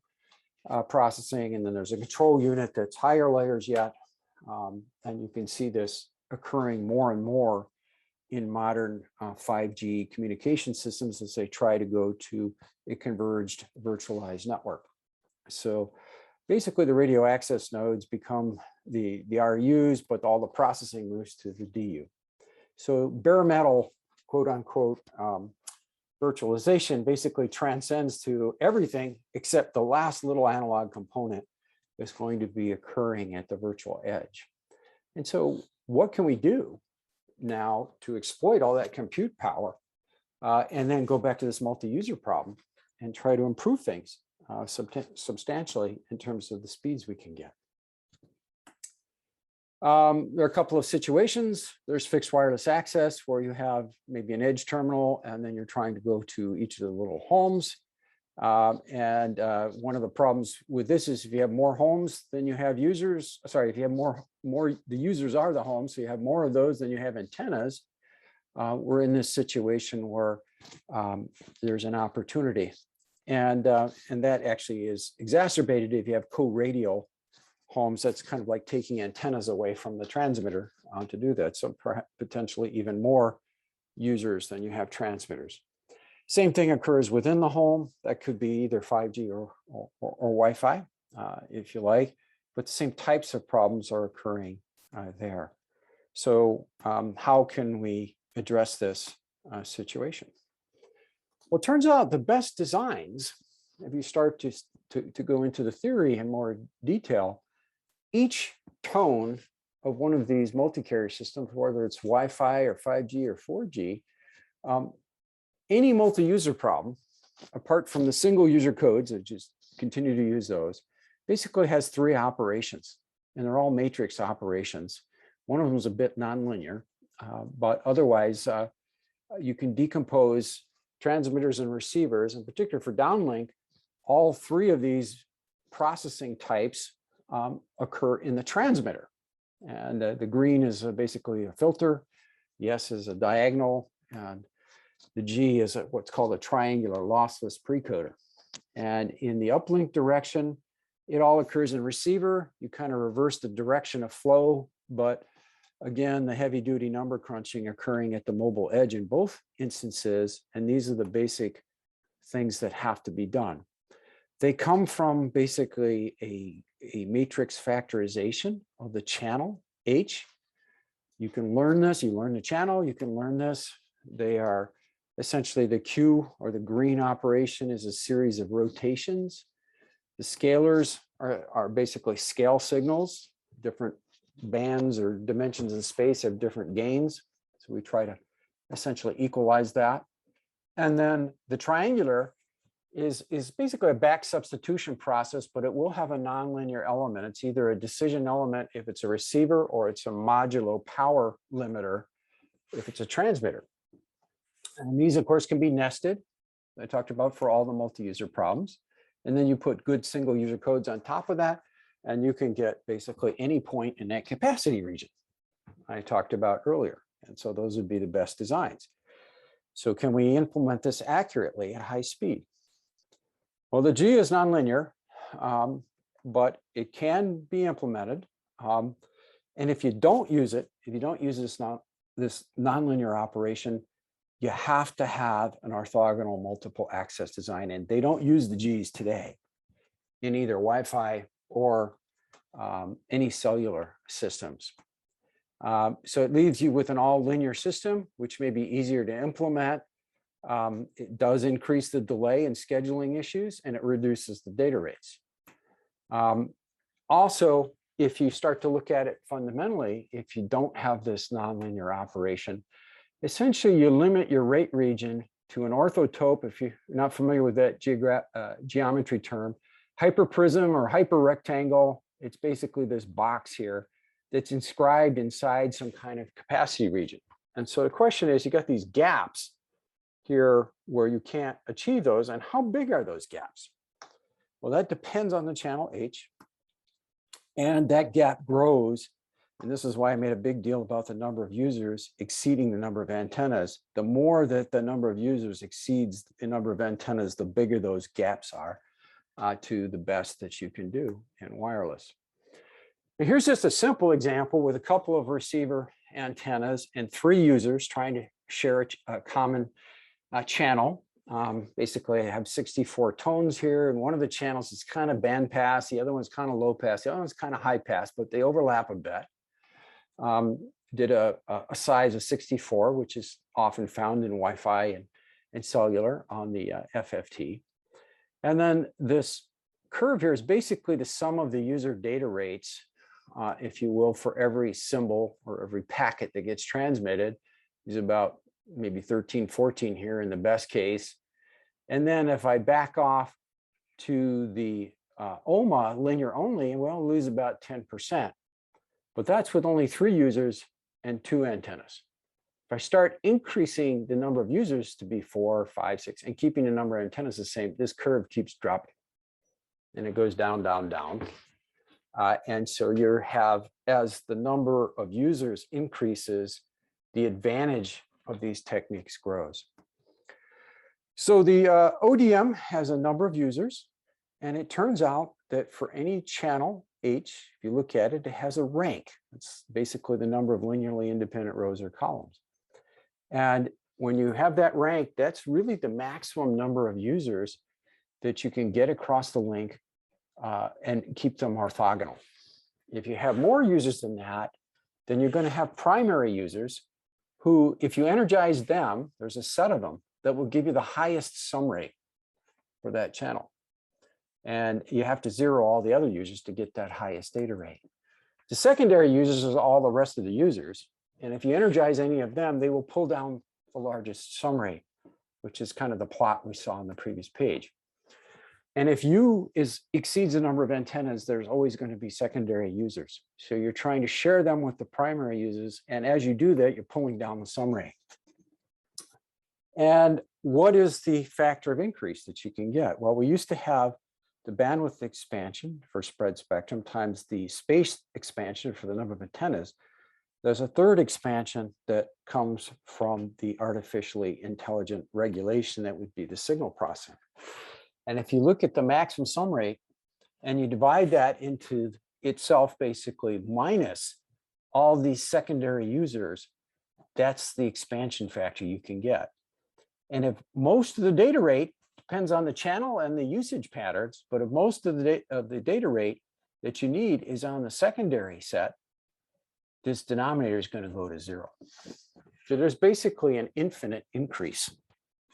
[SPEAKER 2] processing, and then there's a control unit that's higher layers yet. And you can see this occurring more and more in modern 5G communication systems as they try to go to a converged virtualized network. So basically the radio access nodes become the RUs, but all the processing moves to the DU. So bare metal, quote unquote, virtualization basically transcends to everything except the last little analog component that's going to be occurring at the virtual edge. And so what can we do now to exploit all that compute power and then go back to this multi-user problem and try to improve things substantially in terms of the speeds we can get. There are a couple of situations. There's fixed wireless access where you have maybe an edge terminal and then you're trying to go to each of the little homes. One of the problems with this is if you have more homes than you have users, sorry, if you have more, the users are the homes, so you have more of those than you have antennas. We're in this situation where there's an opportunity. And that actually is exacerbated if you have co-radial homes. That's kind of like taking antennas away from the transmitter to do that. So potentially even more users than you have transmitters. Same thing occurs within the home. That could be either 5G or Wi-Fi, if you like, but the same types of problems are occurring there. So how can we address this situation? Well, it turns out the best designs, if you start to go into the theory in more detail, each tone of one of these multi-carrier systems, whether it's Wi-Fi or 5G or 4G, any multi-user problem, apart from the single user codes, that just continue to use those, basically has three operations, and they're all matrix operations. One of them is a bit nonlinear, but otherwise you can decompose transmitters and receivers, in particular for downlink. All three of these processing types occur in the transmitter. And the green is basically a filter, the S is a diagonal, and the G is what's called a triangular lossless precoder. And in the uplink direction, it all occurs in receiver. You kind of reverse the direction of flow, but again, the heavy duty number crunching occurring at the mobile edge in both instances. And these are the basic things that have to be done. They come from basically a matrix factorization of the channel H. You can learn this, you learn the channel, you can learn this. They are essentially the Q, or the green operation, is a series of rotations. The scalars are basically scale signals. Different bands or dimensions in space have different gains. So we try to essentially equalize that. And then the triangular is basically a back substitution process, but it will have a nonlinear element. It's either a decision element if it's a receiver, or it's a modulo power limiter if it's a transmitter. And these, of course, can be nested. I talked about for all the multi-user problems. And then you put good single user codes on top of that, and you can get basically any point in that capacity region I talked about earlier. And so those would be the best designs. So can we implement this accurately at high speed? Well, the G is nonlinear, but it can be implemented. And if you don't use it, if you don't use this nonlinear operation, you have to have an orthogonal multiple access design, and they don't use the Gs today in either Wi-Fi or any cellular systems. So it leaves you with an all linear system, which may be easier to implement. It does increase the delay and scheduling issues, and it reduces the data rates. Also, if you start to look at it fundamentally, if you don't have this nonlinear operation, essentially you limit your rate region to an orthotope. If you're not familiar with that geometry term, hyperprism or hyperrectangle, it's basically this box here that's inscribed inside some kind of capacity region. And so the question is, you got these gaps here where you can't achieve those, and how big are those gaps? Well, that depends on the channel H, and that gap grows. And this is why I made a big deal about the number of users exceeding the number of antennas. The more that the number of users exceeds the number of antennas, the bigger those gaps are to the best that you can do in wireless. Now, here's just a simple example with a couple of receiver antennas and 3 users trying to share a common channel. Basically, I have 64 tones here, and one of the channels is kind of band pass, the other one's kind of low pass, the other one's kind of high pass, but they overlap a bit. Did a size of 64, which is often found in Wi-Fi and cellular on the FFT. And then this curve here is basically the sum of the user data rates if you will, for every symbol or every packet that gets transmitted. Is about maybe 13, 14 here in the best case. And then if I back off to the OMA linear only, we'll lose about 10%. But that's with only 3 users and 2 antennas. If I start increasing the number of users to be 4, 5, 6, and keeping the number of antennas the same, this curve keeps dropping. And it goes down, down, down. And so you have, as the number of users increases, the advantage of these techniques grows. So the ODM has a number of users, and it turns out that for any channel H, if you look at it, it has a rank. It's basically the number of linearly independent rows or columns. And when you have that rank, that's really the maximum number of users that you can get across the link and keep them orthogonal. If you have more users than that, then you're going to have primary users who, if you energize them, there's a set of them that will give you the highest sum rate for that channel. And you have to zero all the other users to get that highest data rate. The secondary users is all the rest of the users. And if you energize any of them, they will pull down the largest sum rate, which is kind of the plot we saw on the previous page. And if U exceeds the number of antennas, there's always going to be secondary users. So you're trying to share them with the primary users. And as you do that, you're pulling down the sum rate. And what is the factor of increase that you can get? Well, we used to have the bandwidth expansion for spread spectrum times the space expansion for the number of antennas. There's a third expansion that comes from the artificially intelligent regulation that would be the signal processing. And if you look at the maximum sum rate and you divide that into itself basically minus all these secondary users, that's the expansion factor you can get. And if most of the data rate depends on the channel and the usage patterns, but if most of the data rate that you need is on the secondary set, this denominator is going to go to 0. So there's basically an infinite increase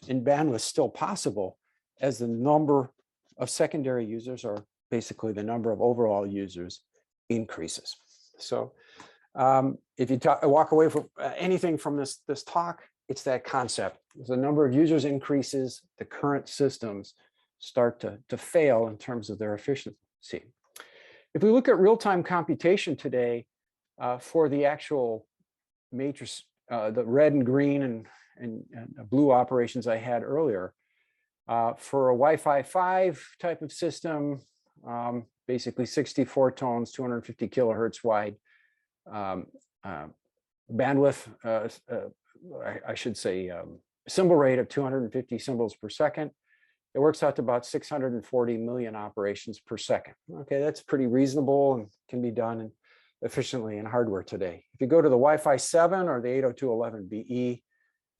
[SPEAKER 2] in bandwidth still possible as the number of secondary users, or basically the number of overall users, increases. So if you walk away from anything from this talk, it's that concept. As the number of users increases, the current systems start to fail in terms of their efficiency. If we look at real-time computation today, for the actual matrix, the red and green and blue operations I had earlier, for a Wi-Fi 5 type of system, basically 64 tones, 250 kilohertz wide, bandwidth, I should say symbol rate of 250 symbols per second. It works out to about 640 million operations per second. Okay, that's pretty reasonable and can be done efficiently in hardware today. If you go to the Wi-Fi 7 or the 802.11be,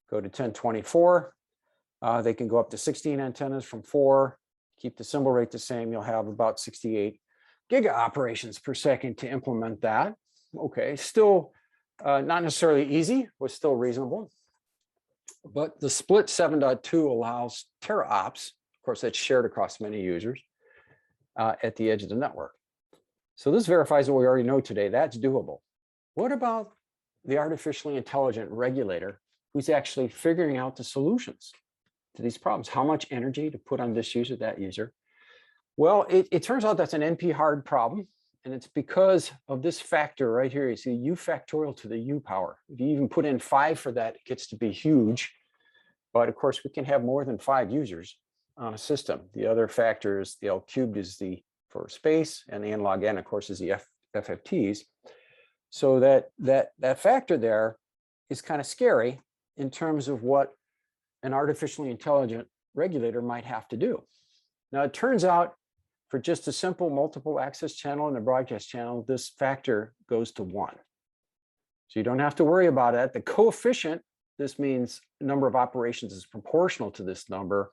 [SPEAKER 2] go to 1024. They can go up to 16 antennas from 4. Keep the symbol rate the same. You'll have about 68 giga operations per second to implement that. Okay, still not necessarily easy, but still reasonable. But the split 7.2 allows teraops. Of course, that's shared across many users at the edge of the network. So this verifies what we already know today. That's doable. What about the artificially intelligent regulator who's actually figuring out the solutions to these problems? How much energy to put on this user, that user? Well, it turns out that's an NP-hard problem. And it's because of this factor right here. You see U factorial to the U power. If you even put in 5 for that, it gets to be huge. But of course, we can have more than 5 users on a system. The other factor is the L cubed is the for space, and the n log n, of course, is the FFTs. So that factor there is kind of scary in terms of what an artificially intelligent regulator might have to do. Now, it turns out for just a simple multiple access channel and a broadcast channel, this factor goes to 1. So you don't have to worry about it. The coefficient, this means the number of operations is proportional to this number.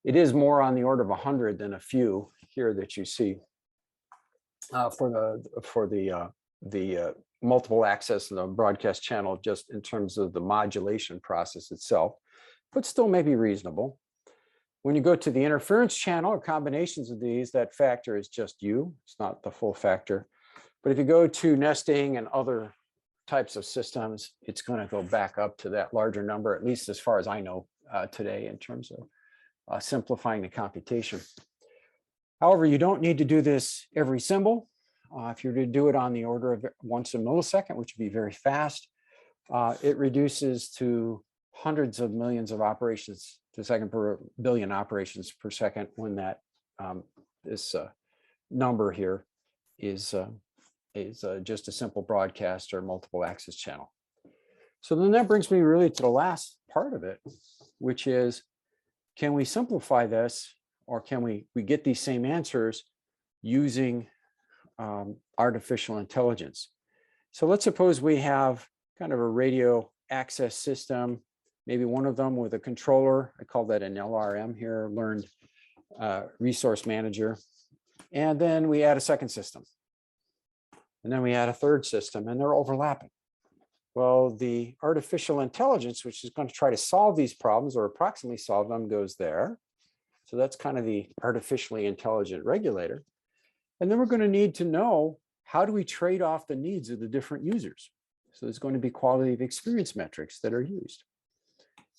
[SPEAKER 2] It is more on the order of 100 than a few here that you see for the multiple access and the broadcast channel, just in terms of the modulation process itself, but still may be reasonable. When you go to the interference channel or combinations of these, that factor is just U. It's not the full factor. But if you go to nesting and other types of systems, it's going to go back up to that larger number, at least as far as I know today, in terms of simplifying the computation. However, you don't need to do this every symbol. If you're to do it on the order of once a millisecond, which would be very fast, it reduces to hundreds of millions of operations to second per billion operations per second when that this number here is just a simple broadcast or multiple access channel. So then that brings me really to the last part of it, which is, can we simplify this, or can we get these same answers using artificial intelligence? So let's suppose we have kind of a radio access system, maybe one of them with a controller. I call that an LRM here, learned resource manager. And then we add a second system. And then we add a third system, and they're overlapping. Well, the artificial intelligence, which is going to try to solve these problems or approximately solve them, goes there. So that's kind of the artificially intelligent regulator. And then we're going to need to know, how do we trade off the needs of the different users? So there's going to be quality of experience metrics that are used.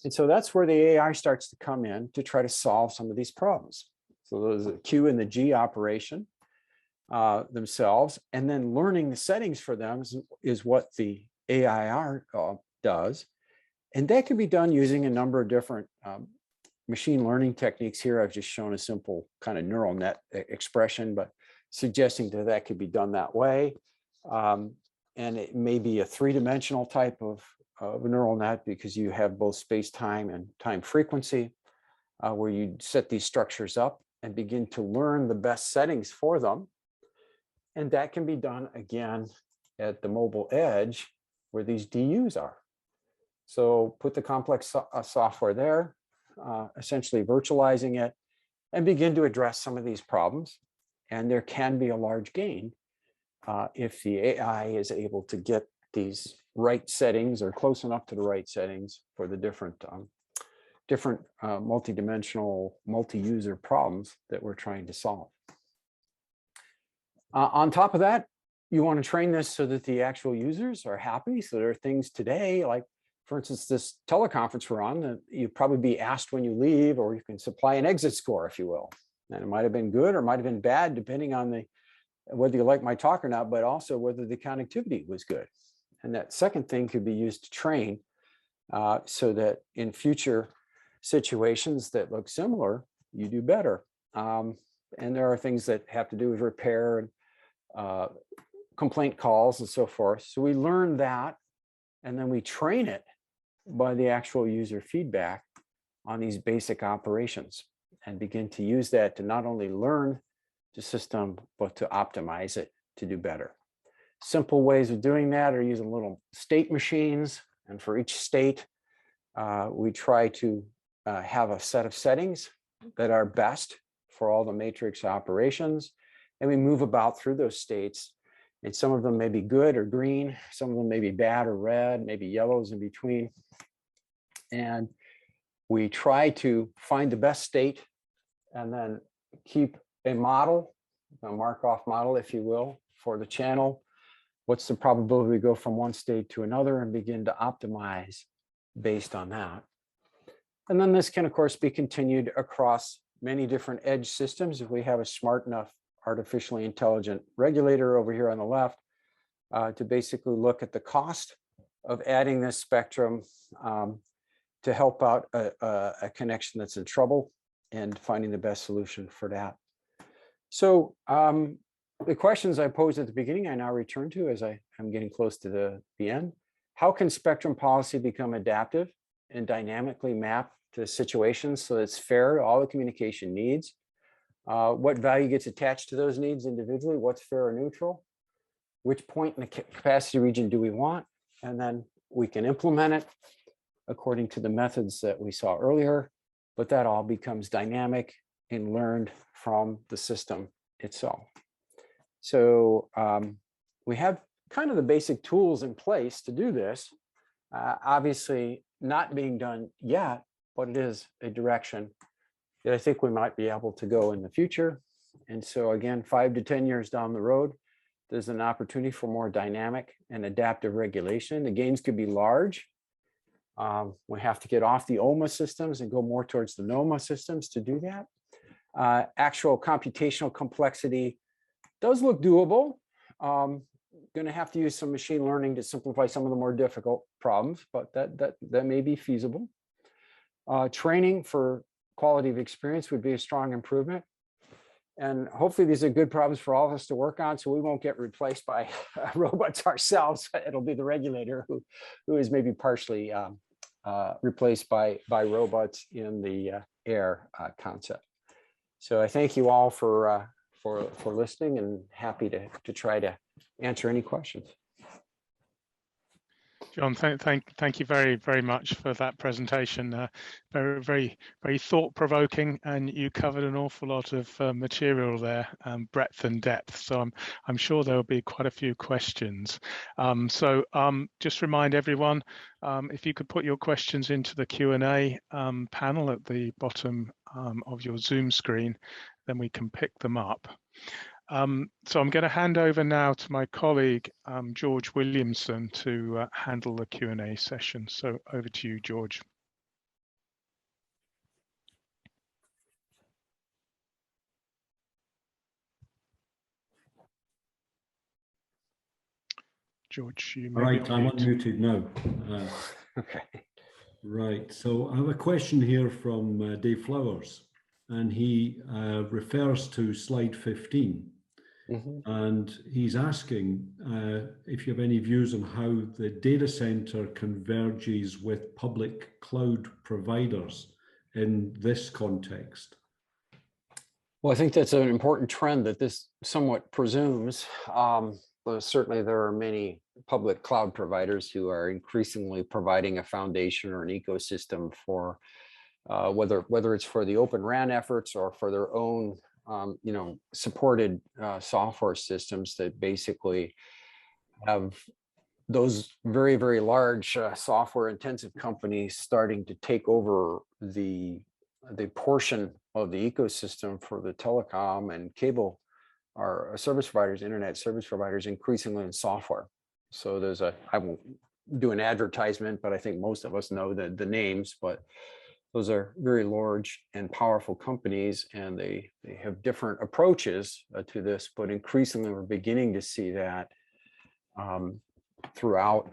[SPEAKER 2] And so that's where the AI starts to come in to try to solve some of these problems. So those are the Q and the G operation themselves, and then learning the settings for them is what the AIR does. And that can be done using a number of different machine learning techniques. Here I've just shown a simple kind of neural net expression, but suggesting that that could be done that way. And it may be a three-dimensional type of neural net, because you have both space-time and time frequency, where you set these structures up and begin to learn the best settings for them. And that can be done again at the mobile edge where these DUs are. So put the complex software there, essentially virtualizing it, and begin to address some of these problems. And there can be a large gain if the AI is able to get these right settings or close enough to the right settings for the different multidimensional, multi-user problems that we're trying to solve. On top of that, you want to train this so that the actual users are happy. So there are things today, like, for instance, this teleconference we're on, that you'd probably be asked when you leave, or you can supply an exit score, if you will. And it might have been good or might have been bad, depending on whether you like my talk or not, but also whether the connectivity was good. And that second thing could be used to train so that in future situations that look similar, you do better. And there are things that have to do with repair and complaint calls and so forth. So we learn that, and then we train it by the actual user feedback on these basic operations, and begin to use that to not only learn the system, but to optimize it to do better. Simple ways of doing that are using little state machines. And for each state, we try to have a set of settings that are best for all the matrix operations. And we move about through those states. And some of them may be good or green, some of them may be bad or red, maybe yellows in between. And we try to find the best state, and then keep a model, a Markov model, if you will, for the channel. What's the probability we go from one state to another, and begin to optimize based on that. And then this can, of course, be continued across many different edge systems. If we have a smart enough artificially intelligent regulator over here on the left, to basically look at the cost of adding this spectrum to help out a connection that's in trouble, and finding the best solution for that. So the questions I posed at the beginning, I now return to as I'm getting close to the end. How can spectrum policy become adaptive and dynamically map to situations so that it's fair to all the communication needs? What value gets attached to those needs individually? What's fair or neutral? Which point in the capacity region do we want? And then we can implement it according to the methods that we saw earlier, but that all becomes dynamic and learned from the system itself. So we have kind of the basic tools in place to do this. Obviously not being done yet, but it is a direction that I think we might be able to go in the future. And so again, 5 to 10 years down the road, there's an opportunity for more dynamic and adaptive regulation. The gains could be large. We have to get off the OMA systems and go more towards the NOMA systems to do that. Actual computational complexity does look doable. Going to have to use some machine learning to simplify some of the more difficult problems, but that may be feasible. Training for quality of experience would be a strong improvement. And hopefully these are good problems for all of us to work on, so we won't get replaced by robots ourselves. It'll be the regulator who is maybe partially replaced by robots in the air concept. So I thank you all for listening, and happy to try to answer any questions.
[SPEAKER 1] John, thank you very much for that presentation. Very thought-provoking, and you covered an awful lot of material there, breadth and depth. So I'm sure there will be quite a few questions. Just remind everyone, if you could put your questions into the Q&A panel at the bottom of your Zoom screen, then we can pick them up. So I'm going to hand over now to my colleague, George Williamson, to handle the Q&A session. So over to you, George. George, you may
[SPEAKER 3] Right, I'm unmuted now.
[SPEAKER 2] Okay.
[SPEAKER 3] Right, so I have a question here from Dave Flowers, and he refers to slide 15. And he's asking if you have any views on how the data center converges with public cloud providers in this context.
[SPEAKER 2] Well, I think that's an important trend that this somewhat presumes. Certainly, there are many public cloud providers who are increasingly providing a foundation or an ecosystem for whether it's for the Open RAN efforts or for their own supported software systems that basically have those very large software intensive companies starting to take over the portion of the ecosystem for the telecom and cable our service providers, internet service providers, increasingly in software. So I won't do an advertisement, but I think most of us know the names, but those are very large and powerful companies, and they have different approaches to this, but increasingly we're beginning to see that throughout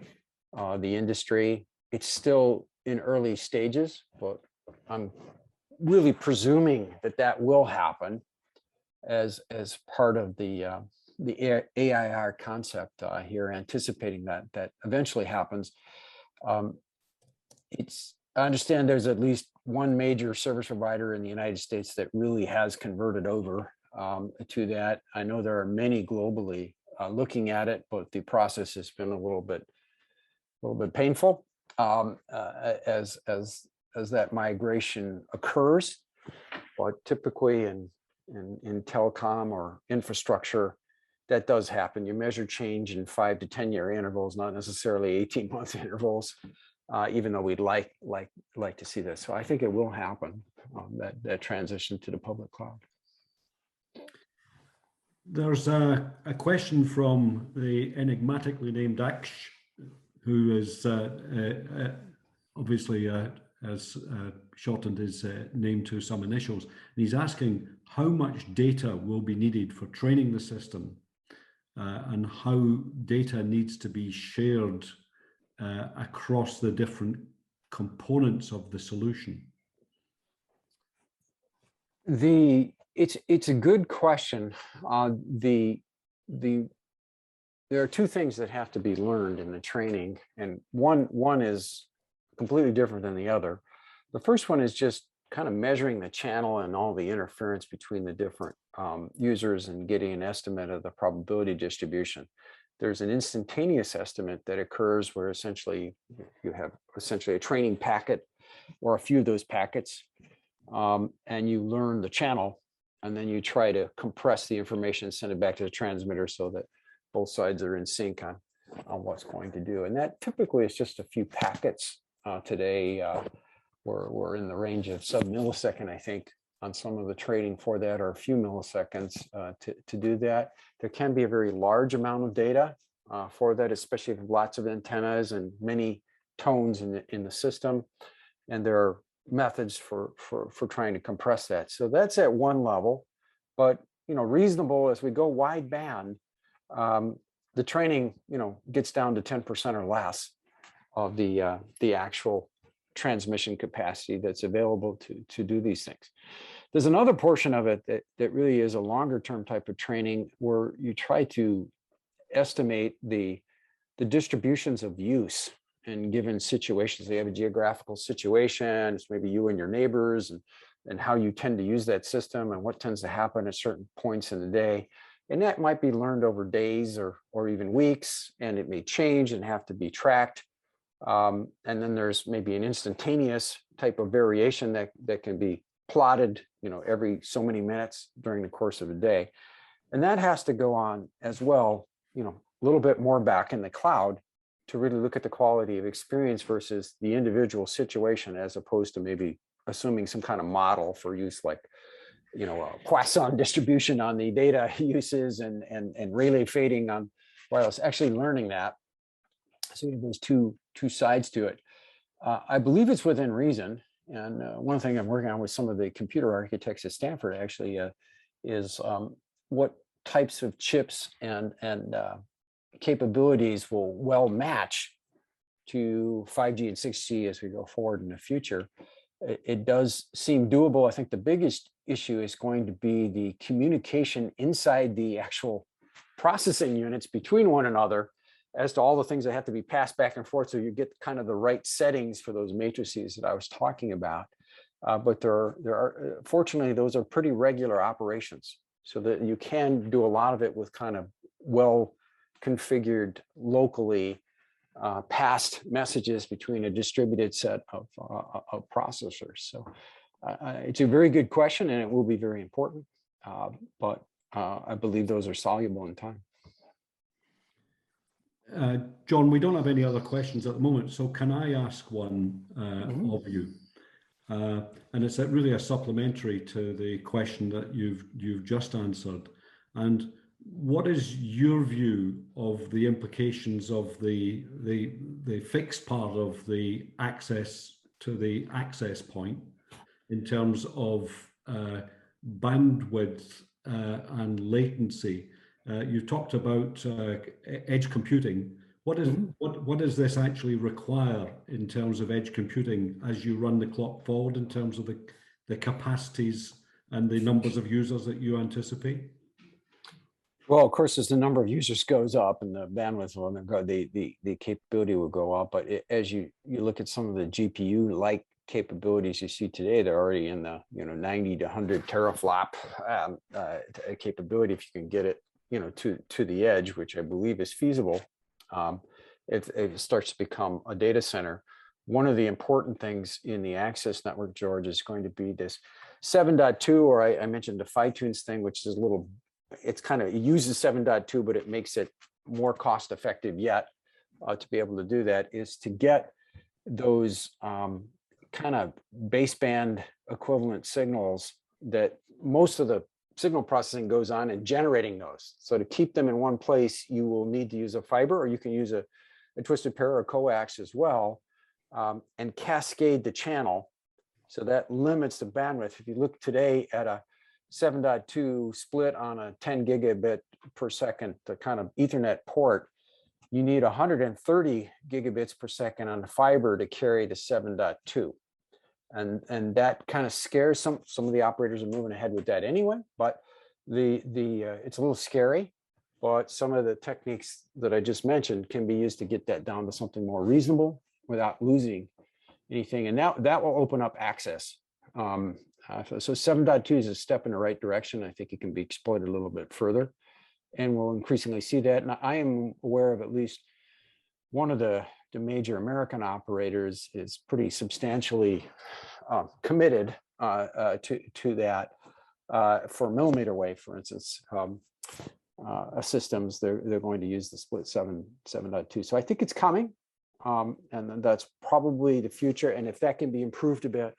[SPEAKER 2] the industry. It's still in early stages, but I'm really presuming that will happen as part of the AIR concept here, anticipating that eventually happens. I understand there's at least one major service provider in the United States that really has converted over to that. I know there are many globally looking at it, but the process has been a little bit painful as that migration occurs. But typically in telecom or infrastructure, that does happen. You measure change in 5 to 10 year intervals, not necessarily 18-month intervals. Even though we'd like to see this. So I think it will happen, that transition to the public cloud.
[SPEAKER 3] There's a question from the enigmatically named Aksh, who is obviously has shortened his name to some initials. And he's asking how much data will be needed for training the system and how data needs to be shared across the different components of the solution.
[SPEAKER 2] It's a good question. There are two things that have to be learned in the training, and one is completely different than the other. The first one is just kind of measuring the channel and all the interference between the different users and getting an estimate of the probability distribution. There's an instantaneous estimate that occurs where essentially you have a training packet or a few of those packets, and you learn the channel, and then you try to compress the information and send it back to the transmitter so that both sides are in sync on what's going to do. And that typically is just a few packets. Today, we're in the range of sub-millisecond, I think, on some of the training for that, or a few milliseconds to do that. There can be a very large amount of data for that, especially if lots of antennas and many tones in the system. And there are methods for trying to compress that. So that's at one level, but reasonable as we go wide band. The training gets down to 10% or less of the actual transmission capacity that's available to do these things. There's another portion of it that really is a longer term type of training where you try to estimate the distributions of use in given situations. They have a geographical situation, it's maybe you and your neighbors, and how you tend to use that system and what tends to happen at certain points in the day. And that might be learned over days or even weeks, and it may change and have to be tracked. And then there's maybe an instantaneous type of variation that can be plotted, every so many minutes during the course of a day. And that has to go on as well, a little bit more back in the cloud to really look at the quality of experience versus the individual situation, as opposed to maybe assuming some kind of model for use, like, a Poisson distribution on the data uses and Rayleigh fading on wireless, actually learning that. So there's two sides to it. I believe it's within reason. And one thing I'm working on with some of the computer architects at Stanford actually is what types of chips and capabilities will well match to 5G and 6G as we go forward in the future. It does seem doable. I think the biggest issue is going to be the communication inside the actual processing units between one another, as to all the things that have to be passed back and forth, so you get kind of the right settings for those matrices that I was talking about. But there are fortunately, those are pretty regular operations, so that you can do a lot of it with kind of well configured locally passed messages between a distributed set of processors. So it's a very good question, and it will be very important. But I believe those are soluble in time.
[SPEAKER 3] John, we don't have any other questions at the moment, so can I ask one of you? And it's really a supplementary to the question that you've just answered. And what is your view of the implications of the fixed part of the access to the access point in terms of bandwidth and latency? You talked about edge computing. What does this actually require in terms of edge computing as you run the clock forward, in terms of the capacities and the numbers of users that you anticipate?
[SPEAKER 2] Well, of course, as the number of users goes up and the bandwidth will go, the capability will go up. But as you look at some of the GPU-like capabilities you see today, they're already in the 90 to 100 teraflop capability if you can get it to the edge, which I believe is feasible. It starts to become a data center. One of the important things in the access network, George, is going to be this 7.2, or I mentioned the PHY-tunes thing, which is it uses 7.2, but it makes it more cost effective yet to be able to do that, is to get those kind of baseband equivalent signals that most of the signal processing goes on and generating those. So to keep them in one place, you will need to use a fiber, or you can use a twisted pair or coax as well, and cascade the channel. So that limits the bandwidth. If you look today at a 7.2 split on a 10 gigabit per second, the kind of Ethernet port, you need 130 gigabits per second on the fiber to carry the 7.2. And that kind of scares some of the operators are moving ahead with that anyway, but it's a little scary, but some of the techniques that I just mentioned can be used to get that down to something more reasonable without losing anything. And that will open up access. So 7.2 is a step in the right direction. I think it can be exploited a little bit further, and we'll increasingly see that. And I am aware of at least one of the major American operators is pretty substantially committed to that for millimeter wave, for instance, systems. They're going to use the split 7.2. So I think it's coming, and that's probably the future. And if that can be improved a bit,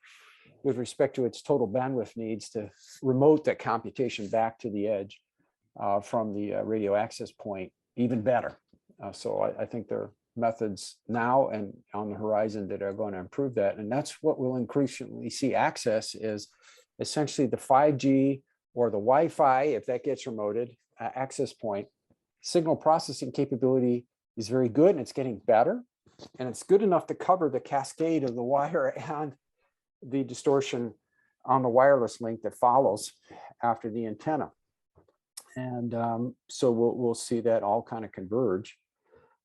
[SPEAKER 2] with respect to its total bandwidth needs to remote that computation back to the edge from the radio access point even better. So I think there are methods now and on the horizon that are going to improve that. And that's what we'll increasingly see access is essentially the 5G or the Wi-Fi, if that gets remoted, access point. Signal processing capability is very good and it's getting better. And it's good enough to cover the cascade of the wire and the distortion on the wireless link that follows after the antenna. And so we'll see that all kind of converge.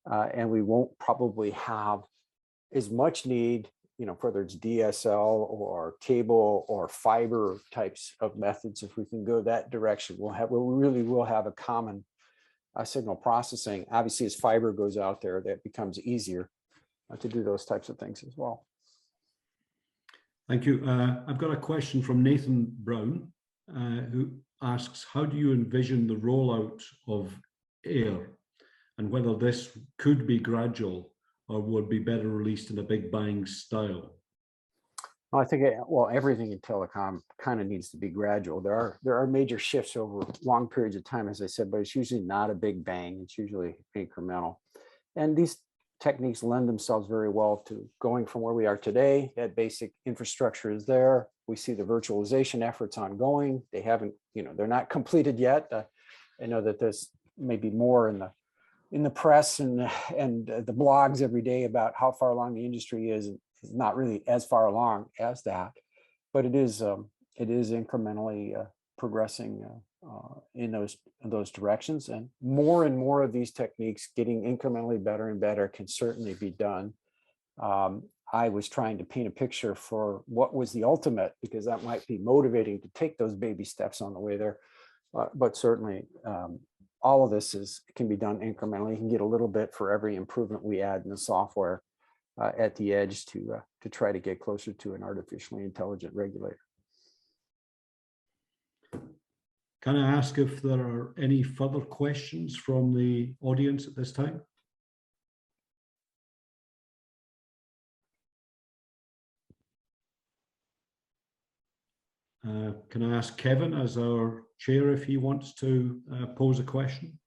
[SPEAKER 2] And we won't probably have as much need, whether it's DSL or cable or fiber types of methods. If we can go that direction, we really will have a common signal processing. Obviously, as fiber goes out there, that becomes easier to do those types of things as well.
[SPEAKER 3] Thank you. I've got a question from Nathan Brown, who asks, how do you envision the rollout of AIR and whether this could be gradual or would be better released in a big bang style?
[SPEAKER 2] Well, I think, well, everything in telecom kind of needs to be gradual. There are major shifts over long periods of time, as I said, but it's usually not a big bang. It's usually incremental. And these techniques lend themselves very well to going from where we are today. That basic infrastructure is there. We see the virtualization efforts ongoing. They haven't, they're not completed yet. I know that there's maybe more in the press and the blogs every day about how far along the industry is. It's not really as far along as that, but it is incrementally progressing in those directions, and more of these techniques getting incrementally better and better can certainly be done. I was trying to paint a picture for what was the ultimate, because that might be motivating to take those baby steps on the way there, but certainly all of this can be done incrementally. You can get a little bit for every improvement we add in the software at the edge to try to get closer to an artificially intelligent regulator.
[SPEAKER 3] Can I ask if there are any further questions from the audience at this time? Can I ask Kevin, as our chair, if he wants to pose a question?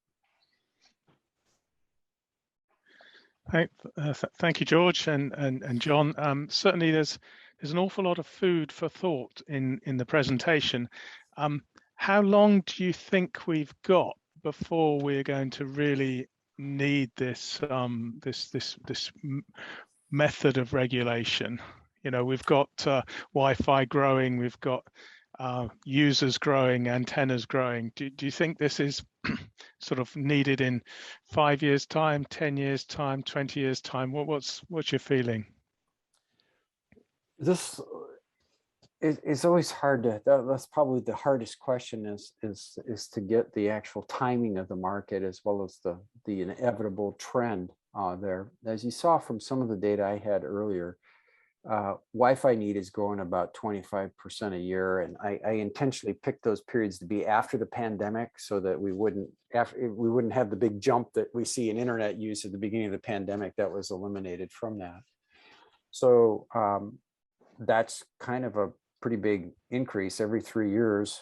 [SPEAKER 1] Thank you, George and John. Certainly, there's an awful lot of food for thought in the presentation. How long do you think we've got before we're going to really need this this method of regulation? We've got Wi-Fi growing, we've got users growing, antennas growing. Do you think this is sort of needed in 5 years' time, 10 years' time, 20 years' time? What's your feeling?
[SPEAKER 2] This it's always hard to. That's probably the hardest question is to get the actual timing of the market as well as the inevitable trend there. As you saw from some of the data I had earlier, Wi-Fi need is growing about 25% a year, and I intentionally picked those periods to be after the pandemic so that we wouldn't have the big jump that we see in internet use at the beginning of the pandemic. That was eliminated from that. So that's kind of a pretty big increase. Every 3 years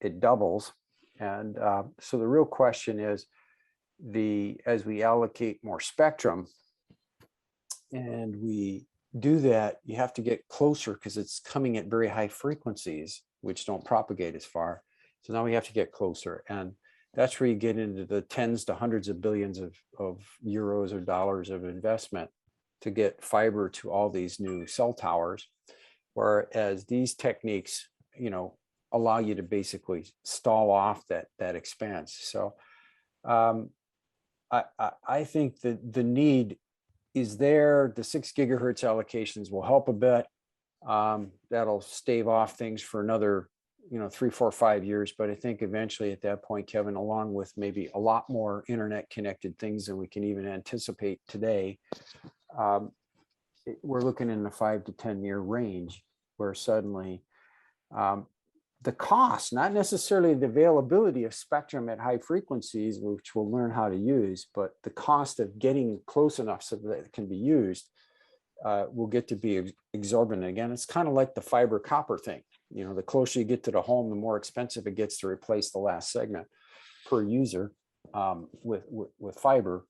[SPEAKER 2] it doubles, and so the real question is, as we allocate more spectrum and we do that, you have to get closer because it's coming at very high frequencies which don't propagate as far. So now we have to get closer, and that's where you get into the tens to hundreds of billions of euros or dollars of investment to get fiber to all these new cell towers, whereas these techniques allow you to basically stall off that expense. So I think that the need is there. The 6 gigahertz allocations will help a bit. That'll stave off things for another 3, 4, 5 years. But I think eventually at that point, Kevin, along with maybe a lot more internet connected things than we can even anticipate today, we're looking in the 5 to 10 year range where suddenly the cost, not necessarily the availability of spectrum at high frequencies, which we'll learn how to use, but the cost of getting close enough so that it can be used will get to be exorbitant again. It's kind of like the fiber copper thing. You know, the closer you get to the home, the more expensive it gets to replace the last segment per user with fiber.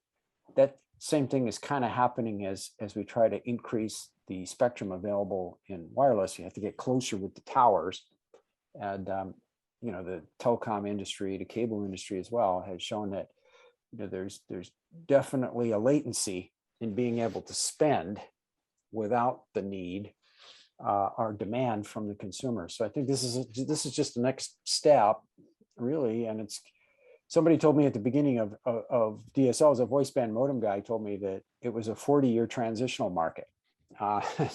[SPEAKER 2] That same thing is kind of happening as we try to increase the spectrum available in wireless. You have to get closer with the towers, and you know, the telecom industry, the cable industry as well, has shown that, you know, there's definitely a latency in being able to spend without the need or demand from the consumer. So I think this is just the next step, really. And it's, somebody told me at the beginning of DSL, a voice band modem guy, told me that it was a 40-year transitional market.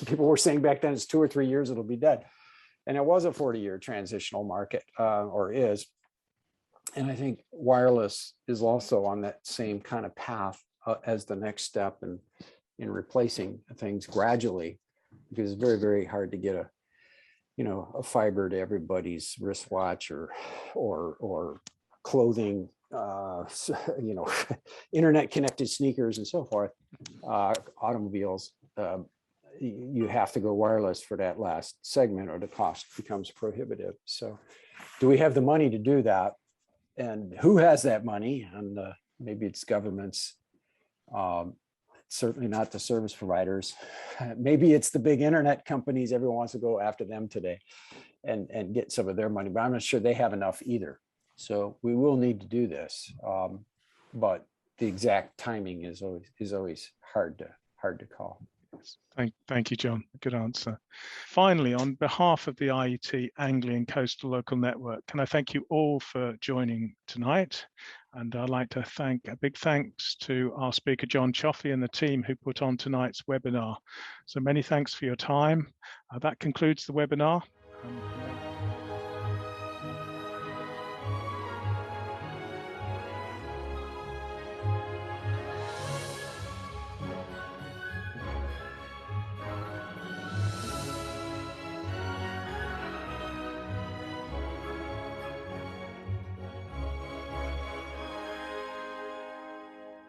[SPEAKER 2] People were saying back then it's 2 or 3 years it'll be dead, and it was a 40-year transitional market, or is. And I think wireless is also on that same kind of path as the next step in replacing things gradually, because it's very, very hard to get a fiber to everybody's wristwatch or clothing, internet connected sneakers and so forth, automobiles. You have to go wireless for that last segment, or the cost becomes prohibitive. So do we have the money to do that? And who has that money? And maybe it's governments, certainly not the service providers. Maybe it's the big internet companies. Everyone wants to go after them today and get some of their money, but I'm not sure they have enough either. So we will need to do this, but the exact timing is always hard to call.
[SPEAKER 1] Thank you, John. Good answer. Finally, on behalf of the IET Anglian Coastal Local Network, can I thank you all for joining tonight? And I'd like to thank a big thanks to our speaker, John Chaffee, and the team who put on tonight's webinar. So many thanks for your time. That concludes the webinar.